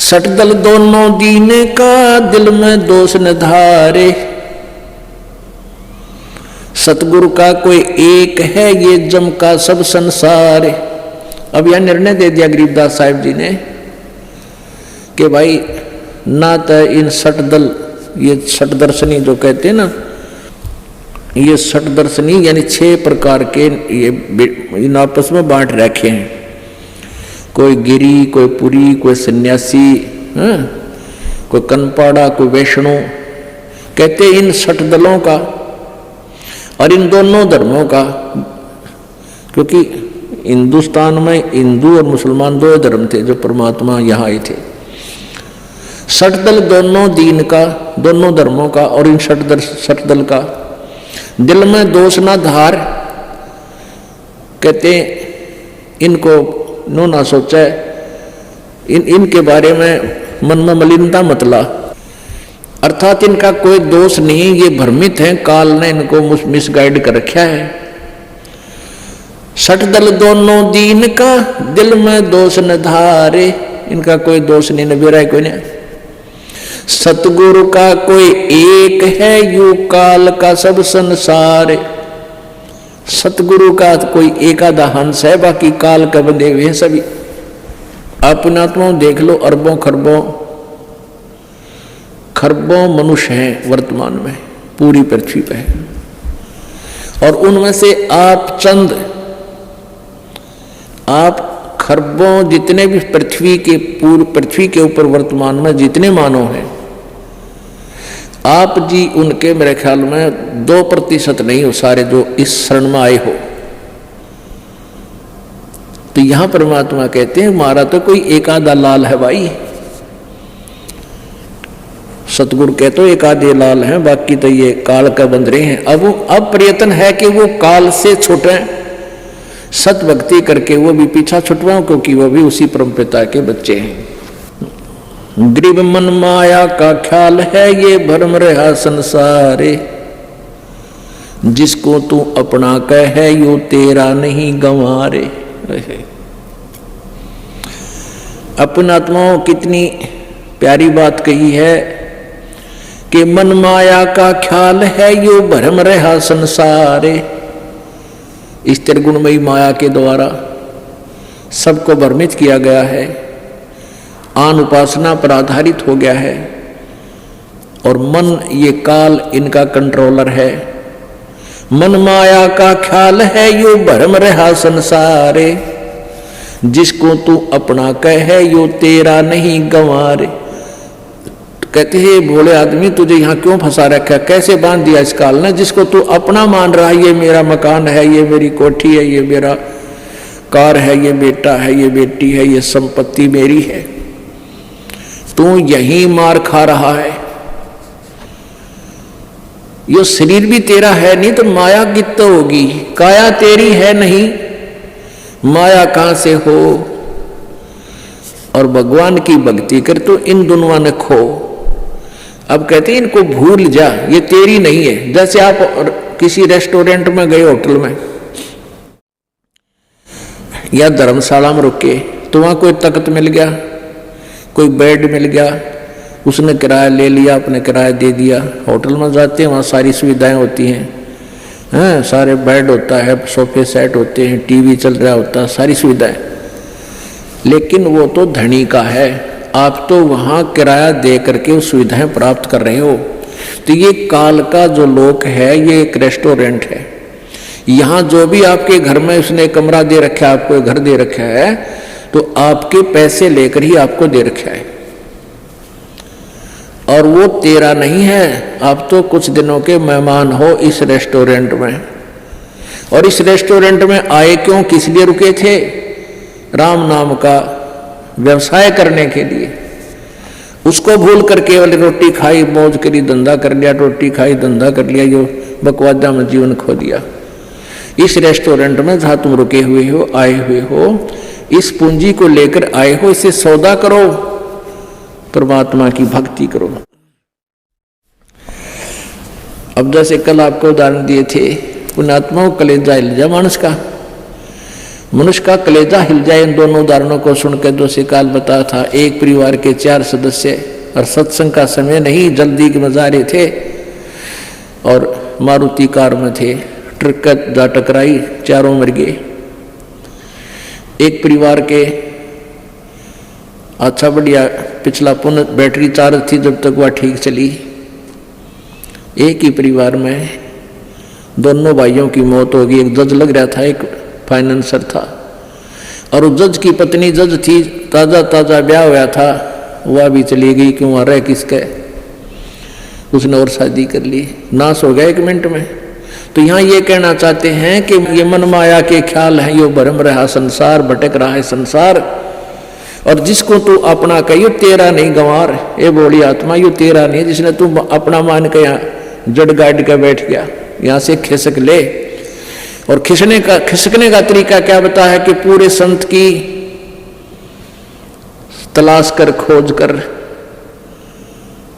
सटदल दोनों दीन का, दिल में दोष न धारे, सतगुरु का कोई एक है, ये जम का सब संसार। अब यह निर्णय दे दिया गरीबदास साहिब जी ने कि भाई ना तो इन सटदल, ये सटदर्शनी जो कहते हैं ना, ये सटदर्शनी यानी 6 प्रकार के ये इन आपस में बांट रखे हैं, कोई गिरी, कोई पुरी, कोई सन्यासी, कोई कनपाड़ा, कोई वैष्णो। कहते इन सटदलों का और इन दोनों धर्मों का, क्योंकि हिंदुस्तान में हिंदू और मुसलमान 2 धर्म थे जो परमात्मा यहाँ आए थे। सटदल दोनों दीन का, दोनों धर्मों का, और इन सटदल का दिल में दोष ना धार। कहते इनको नो ना सोचा, इनके बारे में मन में मलिनता मतला, अर्थात इनका कोई दोष नहीं, ये भ्रमित हैं, काल ने इनको मिसगाइड कर रखा है। सटदल दोनों दीन का, दिल में दोष न धारे, इनका कोई दोष नहीं, नबीरा है कोई नहीं। सतगुरु का कोई एक है, यू काल का सब संसार। सतगुरु का कोई एक आधा हंस है, बाकी काल का बंधे हुए हैं सभी। अपने आत्मा देख लो, अरबों खरबों मनुष्य हैं वर्तमान में पूरी पृथ्वी पे, और उनमें से आप खरबों जितने भी पृथ्वी के ऊपर वर्तमान में जितने मानव हैं, आप जी उनके मेरे ख्याल में 2% नहीं हो सारे जो इस शरण में आए हो। तो यहां परमात्मा कहते हैं हमारा तो कोई एक आधा लाल है भाई, सतगुरु कहते तो एक आधे लाल हैं, बाकी तो ये काल का बंदरे हैं। अब प्रयत्न है कि वो काल से छूटे, सत भक्ति करके वो भी पीछा छुटवाओ, क्योंकि वो भी उसी परमपिता के बच्चे हैं। गरीब मन माया का ख्याल है, ये भरम रहा संसारे, जिसको तू अपना कह यो तेरा नहीं गंवारे। अपन आत्माओं कितनी प्यारी बात कही है कि मन माया का ख्याल है यो भरम रहा संसारे। इस त्रिगुणमयी माया के द्वारा सबको भ्रमित किया गया है, आन उपासना पर आधारित हो गया है, और मन ये काल इनका कंट्रोलर है। मन माया का ख्याल है यो भरम रहा संसारे, जिसको तू अपना कहे यो तेरा नहीं गंवारे। कहते हैं भोले आदमी तुझे यहाँ क्यों फंसा रखा, कैसे बांध दिया इस काल ने, जिसको तू अपना मान रहा है, ये मेरा मकान है, ये मेरी कोठी है, ये मेरा कार है, ये बेटा है, ये बेटी है, ये संपत्ति मेरी है। तू यही मार खा रहा है। ये शरीर भी तेरा है नहीं तो माया कित होगी, काया तेरी है नहीं, माया कहां से हो। और भगवान की भक्ति कर तो इन दोनों ने खो। अब कहते हैं इनको भूल जा, ये तेरी नहीं है। जैसे आप किसी रेस्टोरेंट में गए, होटल में या धर्मशाला में रुके, तो वहां कोई तख्त मिल गया, कोई बेड मिल गया, उसने किराया ले लिया, अपने किराया दे दिया। होटल में जाते हैं वहाँ सारी सुविधाएं होती हैं, सारे बेड होता है, सोफे सेट होते हैं, टीवी चल रहा होता है, सारी सुविधाएं। लेकिन वो तो धनी का है, आप तो वहाँ किराया दे करके वो सुविधाएं प्राप्त कर रहे हो। तो ये काल का जो लोक है, ये एक रेस्टोरेंट है। यहाँ जो भी आपके घर में उसने कमरा दे रखा है, आपको घर दे रखा है, तो आपके पैसे लेकर ही आपको दे रखा है, और वो तेरा नहीं है। आप तो कुछ दिनों के मेहमान हो इस रेस्टोरेंट में। और इस रेस्टोरेंट में आए क्यों, किस लिए रुके थे? राम नाम का व्यवसाय करने के लिए। उसको भूल कर केवल रोटी खाई, मौज करी, धंधा कर लिया, रोटी खाई, धंधा कर लिया, जो बकवादा में जीवन खो दिया। इस रेस्टोरेंट में जहां तुम रुके हुए हो, आए हुए हो, इस पूंजी को लेकर आए हो, इसे सौदा करो, परमात्मा की भक्ति करो। अब जैसे कल आपको उदाहरण दिए थे, पुण्यात्माओं कलेजा हिल जाए मनुष्य का कलेजा हिल जाए। इन दोनों उदाहरणों को सुनकर जो से काल बताया था, एक परिवार के 4 सदस्य, और सत्संग का समय नहीं, जल्दी के मजारे थे, और मारुति कार में थे, ट्रक जा टकराई, चारों मर गए। एक परिवार के अच्छा बढ़िया पिछला पुनः बैटरी चार्ज थी, जब तक वह ठीक चली। एक ही परिवार में दोनों भाइयों की मौत हो गई। एक जज लग रहा था, एक फाइनेंसर था, और उस जज की पत्नी जज थी, ताज़ा ताज़ा ब्याह हुआ था, वह भी चली गई। क्यों आ रहा किसके, उसने और शादी कर ली, नाश हो गया 1 मिनट में। तो यहाँ ये कहना चाहते हैं कि ये मन माया के ख्याल है, यो भरम रहा संसार, भटक रहा है संसार, और जिसको तू अपना कहियो तेरा नहीं गंवार। ये बोली आत्मा, यो तेरा नहीं, जिसने तू अपना मान के यहाँ जड़ गाड़ के बैठ गया, यहाँ से खिसक ले। और खिसकने का तरीका क्या बताया है कि पूरे संत की तलाश कर, खोज कर,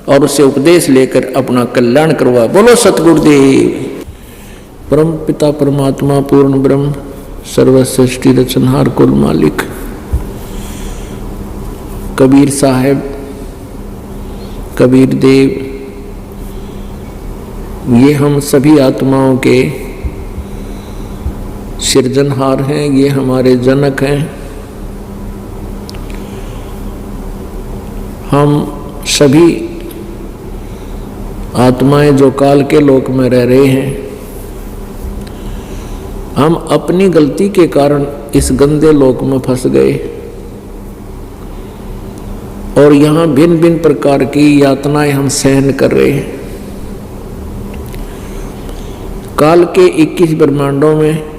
और उससे उपदेश लेकर अपना कल्याण करवा। बोलो सतगुरुदेव। परम पिता परमात्मा पूर्ण ब्रह्म सर्व सृष्टि रचनहार कुल मालिक कबीर साहब, कबीर देव, ये हम सभी आत्माओं के सृजनहार हैं, ये हमारे जनक हैं। हम सभी आत्माएं जो काल के लोक में रह रहे हैं, हम अपनी गलती के कारण इस गंदे लोक में फंस गए, और यहाँ भिन्न भिन्न प्रकार की यातनाएं हम सहन कर रहे हैं। काल के 21 ब्रह्मांडों में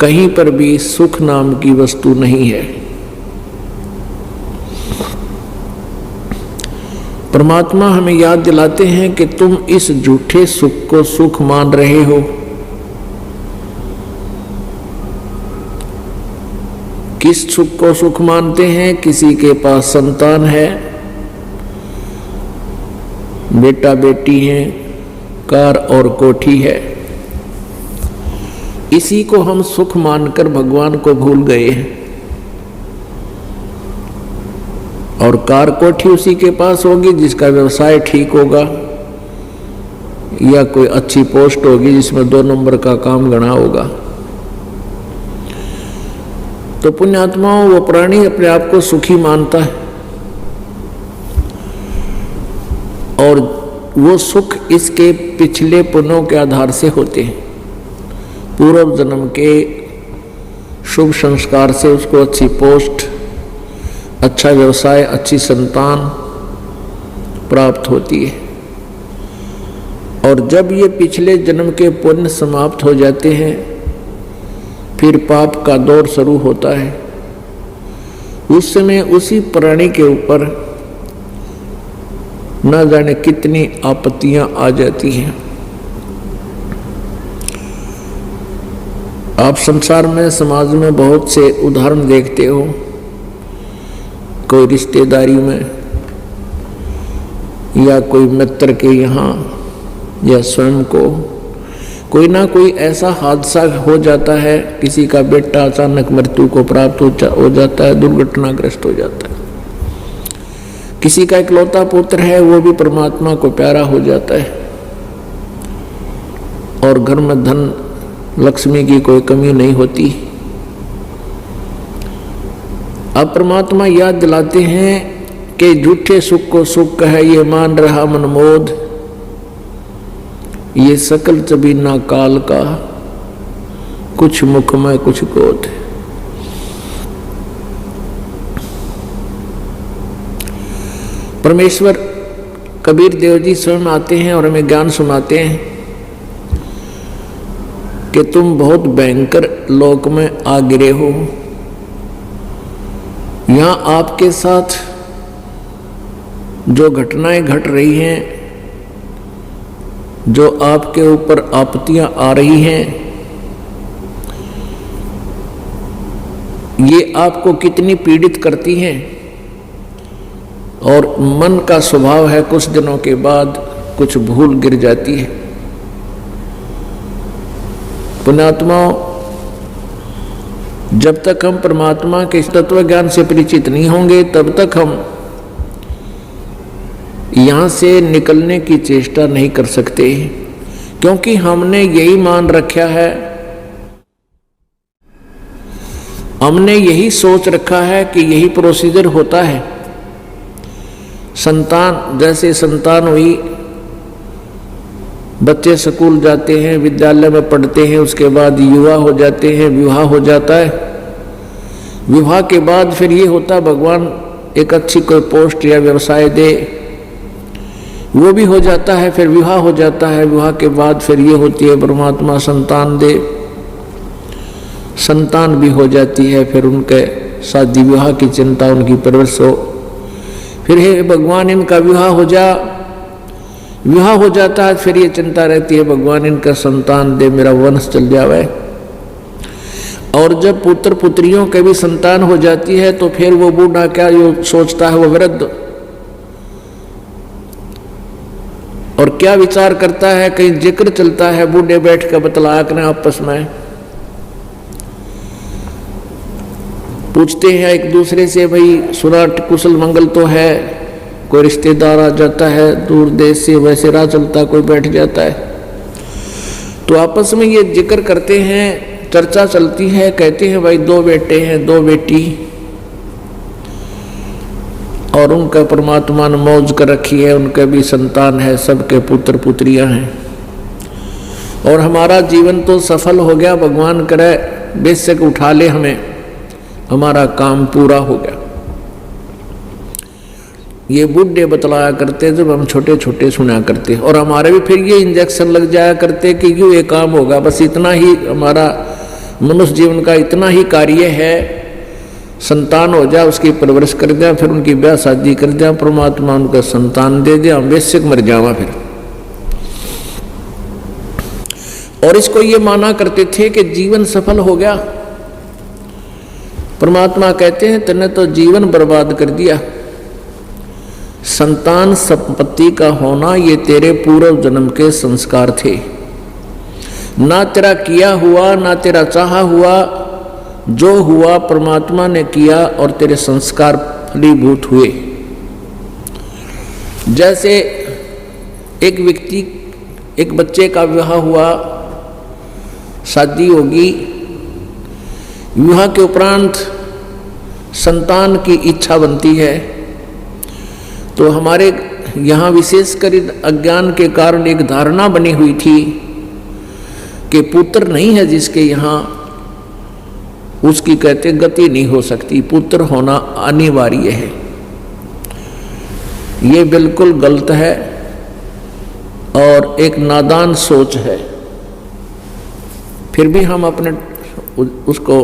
कहीं पर भी सुख नाम की वस्तु नहीं है। परमात्मा हमें याद दिलाते हैं कि तुम इस झूठे सुख को सुख मान रहे हो। किस सुख को सुख मानते हैं? किसी के पास संतान है, बेटा बेटी है, कार और कोठी है, इसी को हम सुख मानकर भगवान को भूल गए हैं। और कार कोठी उसी के पास होगी जिसका व्यवसाय ठीक होगा, या कोई अच्छी पोस्ट होगी जिसमें 2 नंबर का काम गणा होगा। तो पुण्यात्माओं, वो प्राणी अपने आप को सुखी मानता है और वो सुख इसके पिछले पुण्यों के आधार से होते हैं। पूर्व जन्म के शुभ संस्कार से उसको अच्छी पोस्ट, अच्छा व्यवसाय, अच्छी संतान प्राप्त होती है। और जब ये पिछले जन्म के पुण्य समाप्त हो जाते हैं, फिर पाप का दौर शुरू होता है। उस समय उसी प्राणी के ऊपर न जाने कितनी आपत्तियां आ जाती हैं। आप संसार में, समाज में बहुत से उदाहरण देखते हो। कोई रिश्तेदारी में या कोई मित्र के यहाँ या स्वयं को कोई ना कोई ऐसा हादसा हो जाता है, किसी का बेटा अचानक मृत्यु को प्राप्त हो जाता है, दुर्घटनाग्रस्त हो जाता है। किसी का इकलौता पुत्र है, वो भी परमात्मा को प्यारा हो जाता है और घर में धन लक्ष्मी की कोई कमी नहीं होती। अब परमात्मा याद दिलाते हैं कि झूठे सुख को सुख कह ये मान रहा मनमोद, ये सकल चबीना काल का, कुछ मुख में कुछ गोद। परमेश्वर कबीर देव जी स्वयं आते हैं और हमें ज्ञान सुनाते हैं कि तुम बहुत भयंकर लोक में आ गिरे हो। यहां आपके साथ जो घटनाएं घट रही हैं, जो आपके ऊपर आपत्तियां आ रही हैं, ये आपको कितनी पीड़ित करती हैं। और मन का स्वभाव है, कुछ दिनों के बाद कुछ भूल गिर जाती है। पुण्यात्माओं, जब तक हम परमात्मा के तत्व ज्ञान से परिचित नहीं होंगे, तब तक हम यहां से निकलने की चेष्टा नहीं कर सकते, क्योंकि हमने यही मान रखा है, हमने यही सोच रखा है कि यही प्रोसीजर होता है। संतान, जैसे संतान हुई, बच्चे स्कूल जाते हैं, विद्यालय में पढ़ते हैं, उसके बाद युवा हो जाते हैं, विवाह हो जाता है। विवाह के बाद फिर ये होता, भगवान एक अच्छी कोई पोस्ट या व्यवसाय दे, वो भी हो जाता है। फिर विवाह हो जाता है, विवाह के बाद फिर ये होती है, परमात्मा संतान दे, संतान भी हो जाती है। फिर उनके शादी विवाह की चिंता, उनकी परवरिश हो। फिर हे भगवान इनका विवाह हो जा, विवाह हो जाता है, फिर ये चिंता रहती है, भगवान इनका संतान दे, मेरा वंश चल जावे। और जब पुत्र पुत्रियों के भी संतान हो जाती है, तो फिर वो बूढ़ा क्या यो सोचता है, वो वृद्ध, और क्या विचार करता है, कहीं जिक्र चलता है, बूढ़े बैठ कर बतलाया करें आपस में, पूछते हैं एक दूसरे से, भाई सुना कुशल मंगल तो है। कोई रिश्तेदार आ जाता है दूर देश से, वैसे राह चलता कोई बैठ जाता है, तो आपस में ये जिक्र करते हैं, चर्चा चलती है, कहते हैं भाई 2 बेटे हैं, 2 बेटी, और उनका परमात्मा ने मौज कर रखी है, उनके भी संतान है, सबके पुत्र पुत्रियां हैं, और हमारा जीवन तो सफल हो गया, भगवान करे बेशक उठा ले हमें, हमारा काम पूरा हो गया। ये बूढ़े बतलाया करते जब हम छोटे छोटे सुना करते, और हमारे भी फिर ये इंजेक्शन लग जाया करते कि क्यों ये काम होगा, बस इतना ही हमारा मनुष्य जीवन का इतना ही कार्य है, संतान हो जाए, उसकी परवरिश कर दिया, फिर उनकी ब्याह शादी कर दिया, परमात्मा उनका संतान दे दिया, हम बेसिक मर जावा फिर। और इसको ये माना करते थे कि जीवन सफल हो गया। परमात्मा कहते हैं तूने तो जीवन बर्बाद कर दिया। संतान संपत्ति का होना ये तेरे पूर्व जन्म के संस्कार थे, ना तेरा किया हुआ ना तेरा चाहा हुआ, जो हुआ परमात्मा ने किया और तेरे संस्कार फलीभूत हुए। जैसे एक व्यक्ति, एक बच्चे का विवाह हुआ, शादी होगी, विवाह के उपरांत संतान की इच्छा बनती है, तो हमारे यहाँ विशेषकर अज्ञान के कारण एक धारणा बनी हुई थी कि पुत्र नहीं है जिसके यहाँ, उसकी कहते गति नहीं हो सकती, पुत्र होना अनिवार्य है। ये बिल्कुल गलत है और एक नादान सोच है। फिर भी हम अपने उसको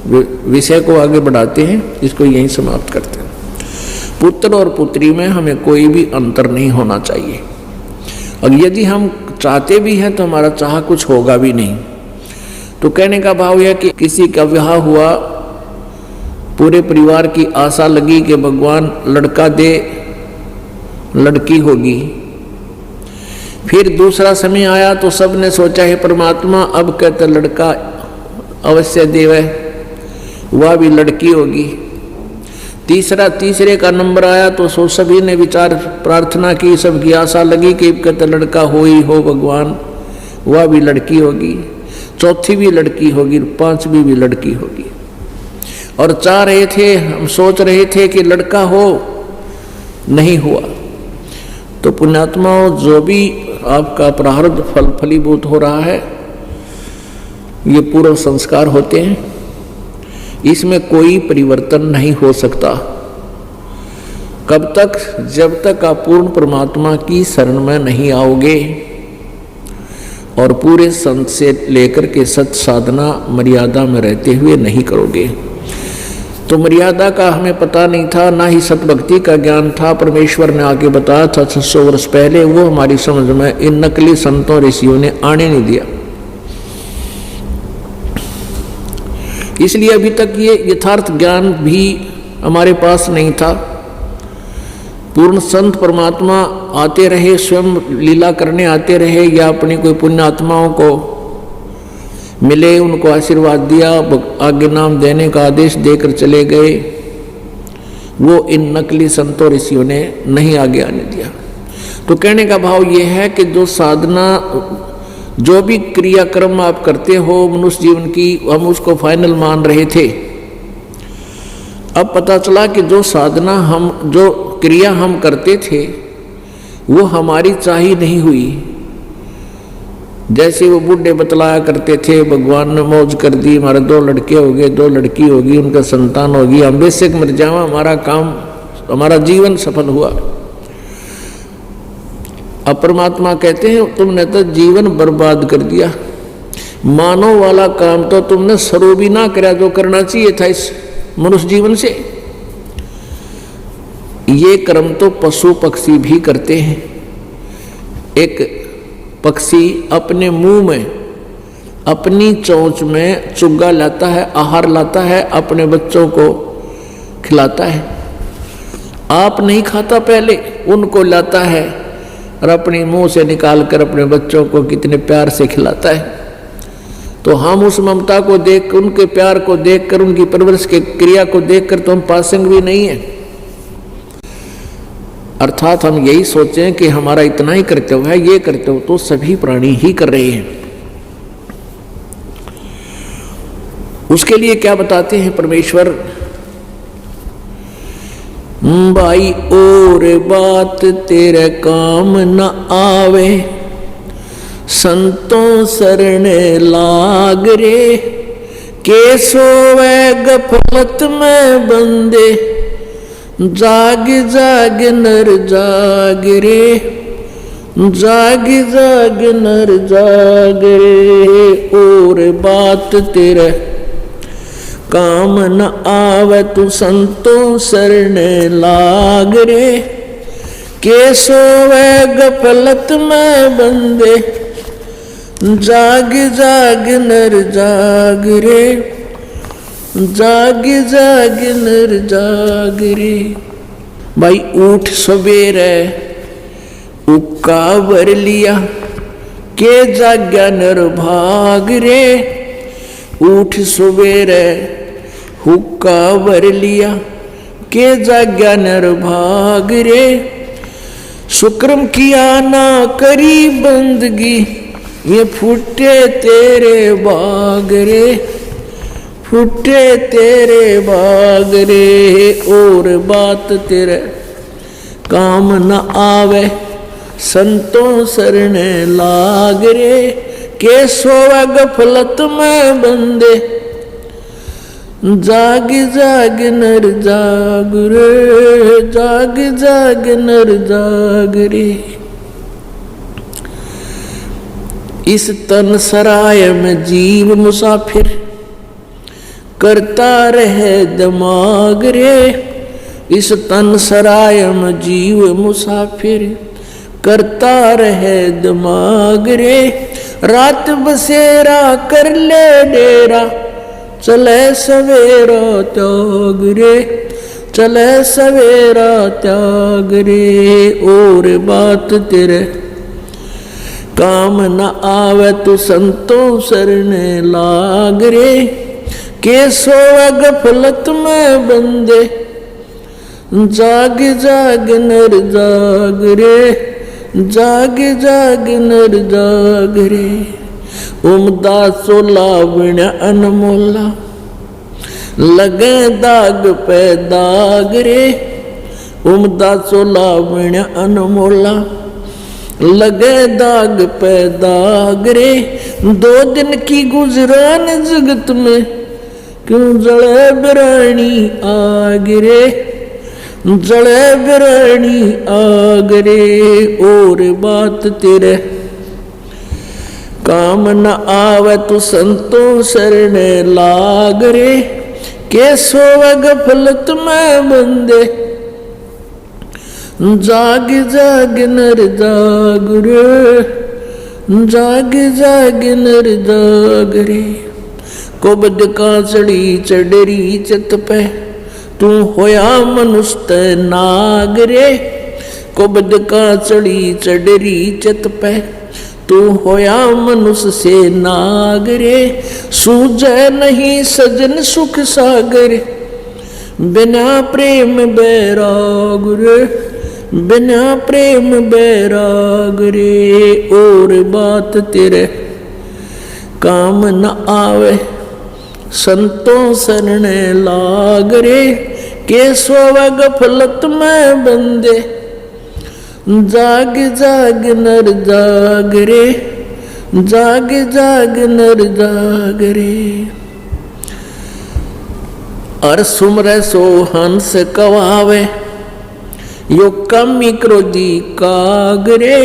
विषय को आगे बढ़ाते हैं, इसको यहीं समाप्त करते हैं। पुत्र और पुत्री में हमें कोई भी अंतर नहीं होना चाहिए, और यदि हम चाहते भी हैं तो हमारा चाह कुछ होगा भी नहीं। तो कहने का भाव यह कि किसी का विवाह हुआ, पूरे परिवार की आशा लगी कि भगवान लड़का दे, लड़की होगी। फिर दूसरा समय आया तो सबने सोचा है परमात्मा अब कहते लड़का अवश्य देवे, वह भी लड़की होगी। तीसरे का नंबर आया तो सभी ने विचार प्रार्थना की, सबकी आशा लगी कि कहते लड़का हो ही हो भगवान, वह भी लड़की होगी। चौथी भी लड़की होगी, पांचवी भी लड़की होगी। और चाह रहे थे, हम सोच रहे थे कि लड़का हो, नहीं हुआ। तो पुण्यात्माओं, जो भी आपका प्रारब्ध फलीभूत हो रहा है, ये पूर्व संस्कार होते हैं, इसमें कोई परिवर्तन नहीं हो सकता। कब तक? जब तक आप पूर्ण परमात्मा की शरण में नहीं आओगे और पूरे संत से लेकर के सत साधना मर्यादा में रहते हुए नहीं करोगे। तो मर्यादा का हमें पता नहीं था, ना ही सतभक्ति का ज्ञान था। परमेश्वर ने आगे बताया था 600 वर्ष पहले, वो हमारी समझ में इन नकली संतों ऋषियों ने आने नहीं दिया। इसलिए अभी तक ये यथार्थ ज्ञान भी हमारे पास नहीं था। पूर्ण संत परमात्मा आते रहे, स्वयं लीला करने आते रहे, या अपनी कोई पुण्य आत्माओं को मिले, उनको आशीर्वाद दिया, आज्ञा नाम देने का आदेश देकर चले गए। वो इन नकली संतों ऋषियों ने नहीं आगे आने दिया। तो कहने का भाव ये है कि जो साधना, जो भी क्रियाक्रम आप करते हो मनुष्य जीवन की, हम उसको फाइनल मान रहे थे। अब पता चला कि जो साधना हम, जो क्रिया हम करते थे, वो हमारी चाही नहीं हुई। जैसे वो बूढ़े बतलाया करते थे, भगवान ने मौज कर दी, हमारे 2 लड़के हो गए, 2 लड़की होगी, उनका संतान होगी, हम बेशक मर जावा, हमारा काम, हमारा जीवन सफल हुआ। अब परमात्मा कहते हैं तुमने तो जीवन बर्बाद कर दिया। मानव वाला काम तो तुमने शुरू भी ना करा जो करना चाहिए था इस मनुष्य जीवन से। ये कर्म तो पशु पक्षी भी करते हैं। एक पक्षी अपने मुंह में, अपनी चोंच में चुग्गा लाता है, आहार लाता है, अपने बच्चों को खिलाता है। आप नहीं खाता, पहले उनको लाता है और अपने मुंह से निकाल कर अपने बच्चों को कितने प्यार से खिलाता है। तो हम उस ममता को देख, उनके प्यार को देखकर, उनकी परवरिश के क्रिया को देखकर तो हम पासंग भी नहीं है। अर्थात हम यही सोचें कि हमारा इतना ही कर्तव्य है, ये कर्तव्य तो सभी प्राणी ही कर रहे हैं। उसके लिए क्या बताते हैं परमेश्वर? भाई और बात तेरे काम न आवे, संतों शरण लाग रे, के सोवे गफलत में बंदे, जाग जाग नर जाग रे, जाग जाग नर जाग रे। और बात तेरे काम न आवे तू संतों शरण लाग रे, के सोवे गफलत में बंदे, जाग जाग नर जाग रे, जाग जाग नर जाग रे। भाई उठ सवेरे उक्का वर लिया, के जाग्या नर भाग रे, उठ सवेरे हुक्का वर लिया, के जाग्या नर भाग रे। शुक्रम किया ना करी बंदगी, ये फुटे तेरे बाग रे, फुटे तेरे बाग रे। और बात तेरे काम न आवे संतों शरण लाग रे, के सोवा गफलत में बंदे, जाग जाग नर जाग रे, जाग जाग नर जाग रे। इस तन सराय में जीव मुसाफिर, करता रहे दिमाग रे। इस तन सराय में जीव मुसाफिर, करता रहे दिमाग रे। रात बसेरा कर ले डेरा, चले सवेरा त्याग रे, चले सवेरा त्याग रे। और बात तेरे काम न आवे तू संतों शरण लाग रे, के सोवे गफलत में बंदे, जाग जाग नर जाग रे, जाग जाग नर जाग रे। उमदासो लावण्य अनमोला, लगे दाग पे दाग रे। उमदासो लावण्य अनमोला, लगे दाग पे दाग रे। 2 दिन की गुजरान जगत में, क्यों जले बिरानी आग रे, जले बिरानी आग रे। और बात तेरे काम न आवे तू संतों शरण लाग रे, के सोवे गफलत में बंदे, जाग जाग नर जाग रे, जाग जाग नर जाग रे। कोबद कांचड़ी चढ़री चित पे, तू होया मनुष्य नाग रे। कोबद कांचड़ी चढ़री चित पे, तू होया मनुष्य से नाग रे। सूझे नहीं सजन सुख सागर, बिना प्रेम बैराग रे, बिना प्रेम बैराग रे। और बात तेरे काम न आवे संतों शरण लाग रे, के सोवे गफलत में बंदे, जाग जाग नर जाग रे, जाग जाग नर जाग रे। अर सुमरे सो हंस कवावे, यो कमी क्रोधी काग रे।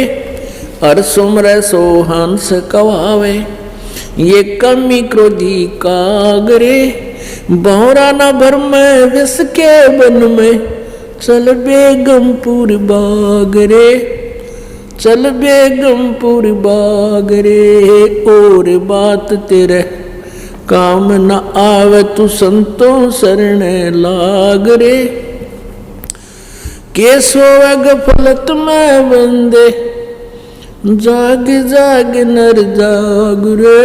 अर सुमरे सो हंस कवावे, ये कमी क्रोधी काग रे। बहुरा न भर में विष के बन में, चल बेगमपुर बाग रे, चल बेगमपुर बाग रे। और बात तेरे काम न आवे तू संतों शरण लाग रे, के सोवे गफलत में बंदे, जाग जाग नर जाग रे,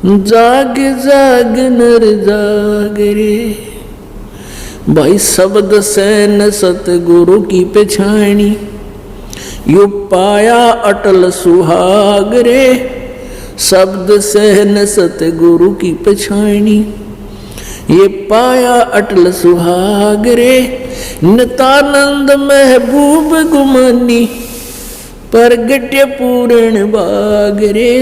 जाग जाग नर जाग रे। भाई शब्द से न सतगुरु की पछाणी, यू पाया अटल सुहाग रे। शब्द से न सतगुरु की पछाणी, ये पाया अटल सुहाग रे। नितानंद महबूब गुमानी, परगट्य पूर्ण बाग रे,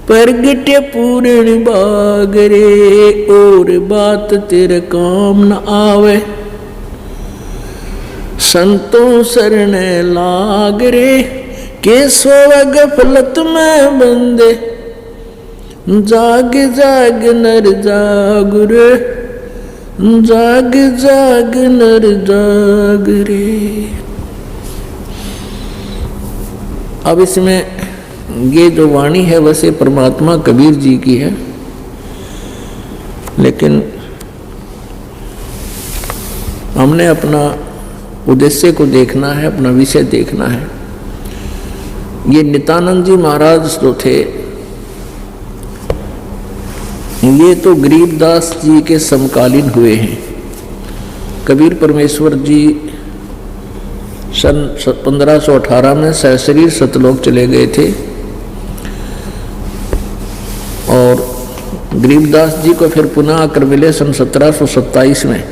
परगट्य पूर्ण बाग रे। और बात तेरे काम न आवे संतों शरण लाग रे, के सोवे गफलत में बंदे, जाग जाग नर जाग रे, जाग जाग नर जाग रे। अब इसमें ये जो वाणी है वैसे परमात्मा कबीर जी की है, लेकिन हमने अपना उद्देश्य को देखना है, अपना विषय देखना है। ये नित्यानंद जी महाराज जो थे, ये तो गरीबदास जी के समकालीन हुए हैं। कबीर परमेश्वर जी सन 1518 में सहशरीर सतलोक चले गए थे और गरीबदास जी को फिर पुनः आकर मिले सन 1727 में,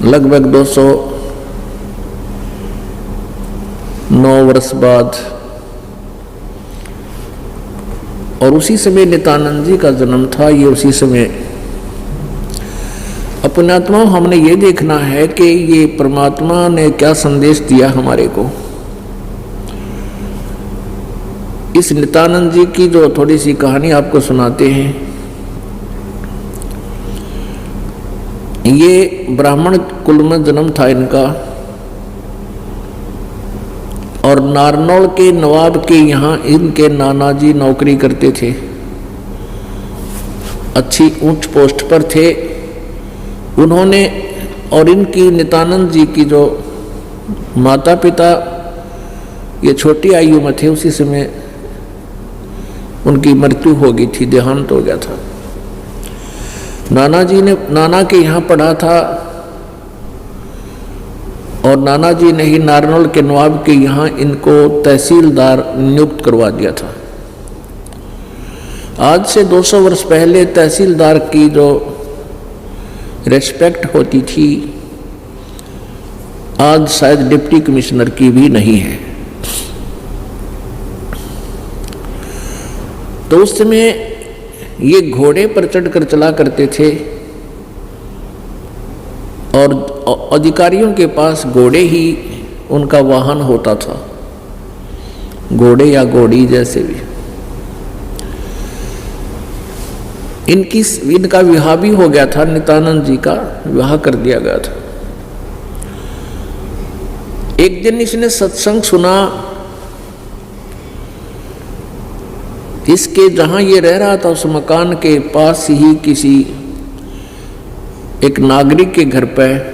लगभग 209 वर्ष बाद। और उसी समय नित्यानंद जी का जन्म था। ये उसी समय अपने आत्मा हमने ये देखना है कि ये परमात्मा ने क्या संदेश दिया हमारे को। इस नित्यानंद जी की जो थोड़ी सी कहानी आपको सुनाते हैं। ये ब्राह्मण कुल में जन्म था इनका और नारनौल के नवाब के यहाँ इनके नाना जी नौकरी करते थे, अच्छी ऊंच पोस्ट पर थे उन्होंने। और इनकी नित्यानंद जी की जो माता पिता ये छोटी आयु में थे, उसी समय उनकी मृत्यु हो गई थी, देहांत हो गया था। नाना जी ने नाना के यहाँ पढ़ा था और नाना जी ने ही नारनौल के नवाब के यहाँ इनको तहसीलदार नियुक्त करवा दिया था। आज से 200 वर्ष पहले तहसीलदार की जो रेस्पेक्ट होती थी, आज शायद डिप्टी कमिश्नर की भी नहीं है। तो उस समय ये घोड़े पर चढ़कर चला करते थे और अधिकारियों के पास घोड़े ही उनका वाहन होता था, घोड़े या घोड़ी जैसे भी। इनका विवाह भी हो गया था, नित्यानंद जी का विवाह कर दिया गया था। एक दिन इसने सत्संग सुना, इसके जहां ये रह रहा था उस मकान के पास ही किसी एक नागरिक के घर पर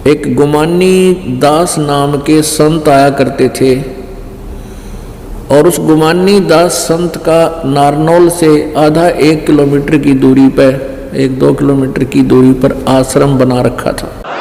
एक गुमानी दास नाम के संत आया करते थे और उस गुमानी दास संत का नारनौल से आधा 1 किलोमीटर की दूरी पर, 1-2 किलोमीटर की दूरी पर आश्रम बना रखा था।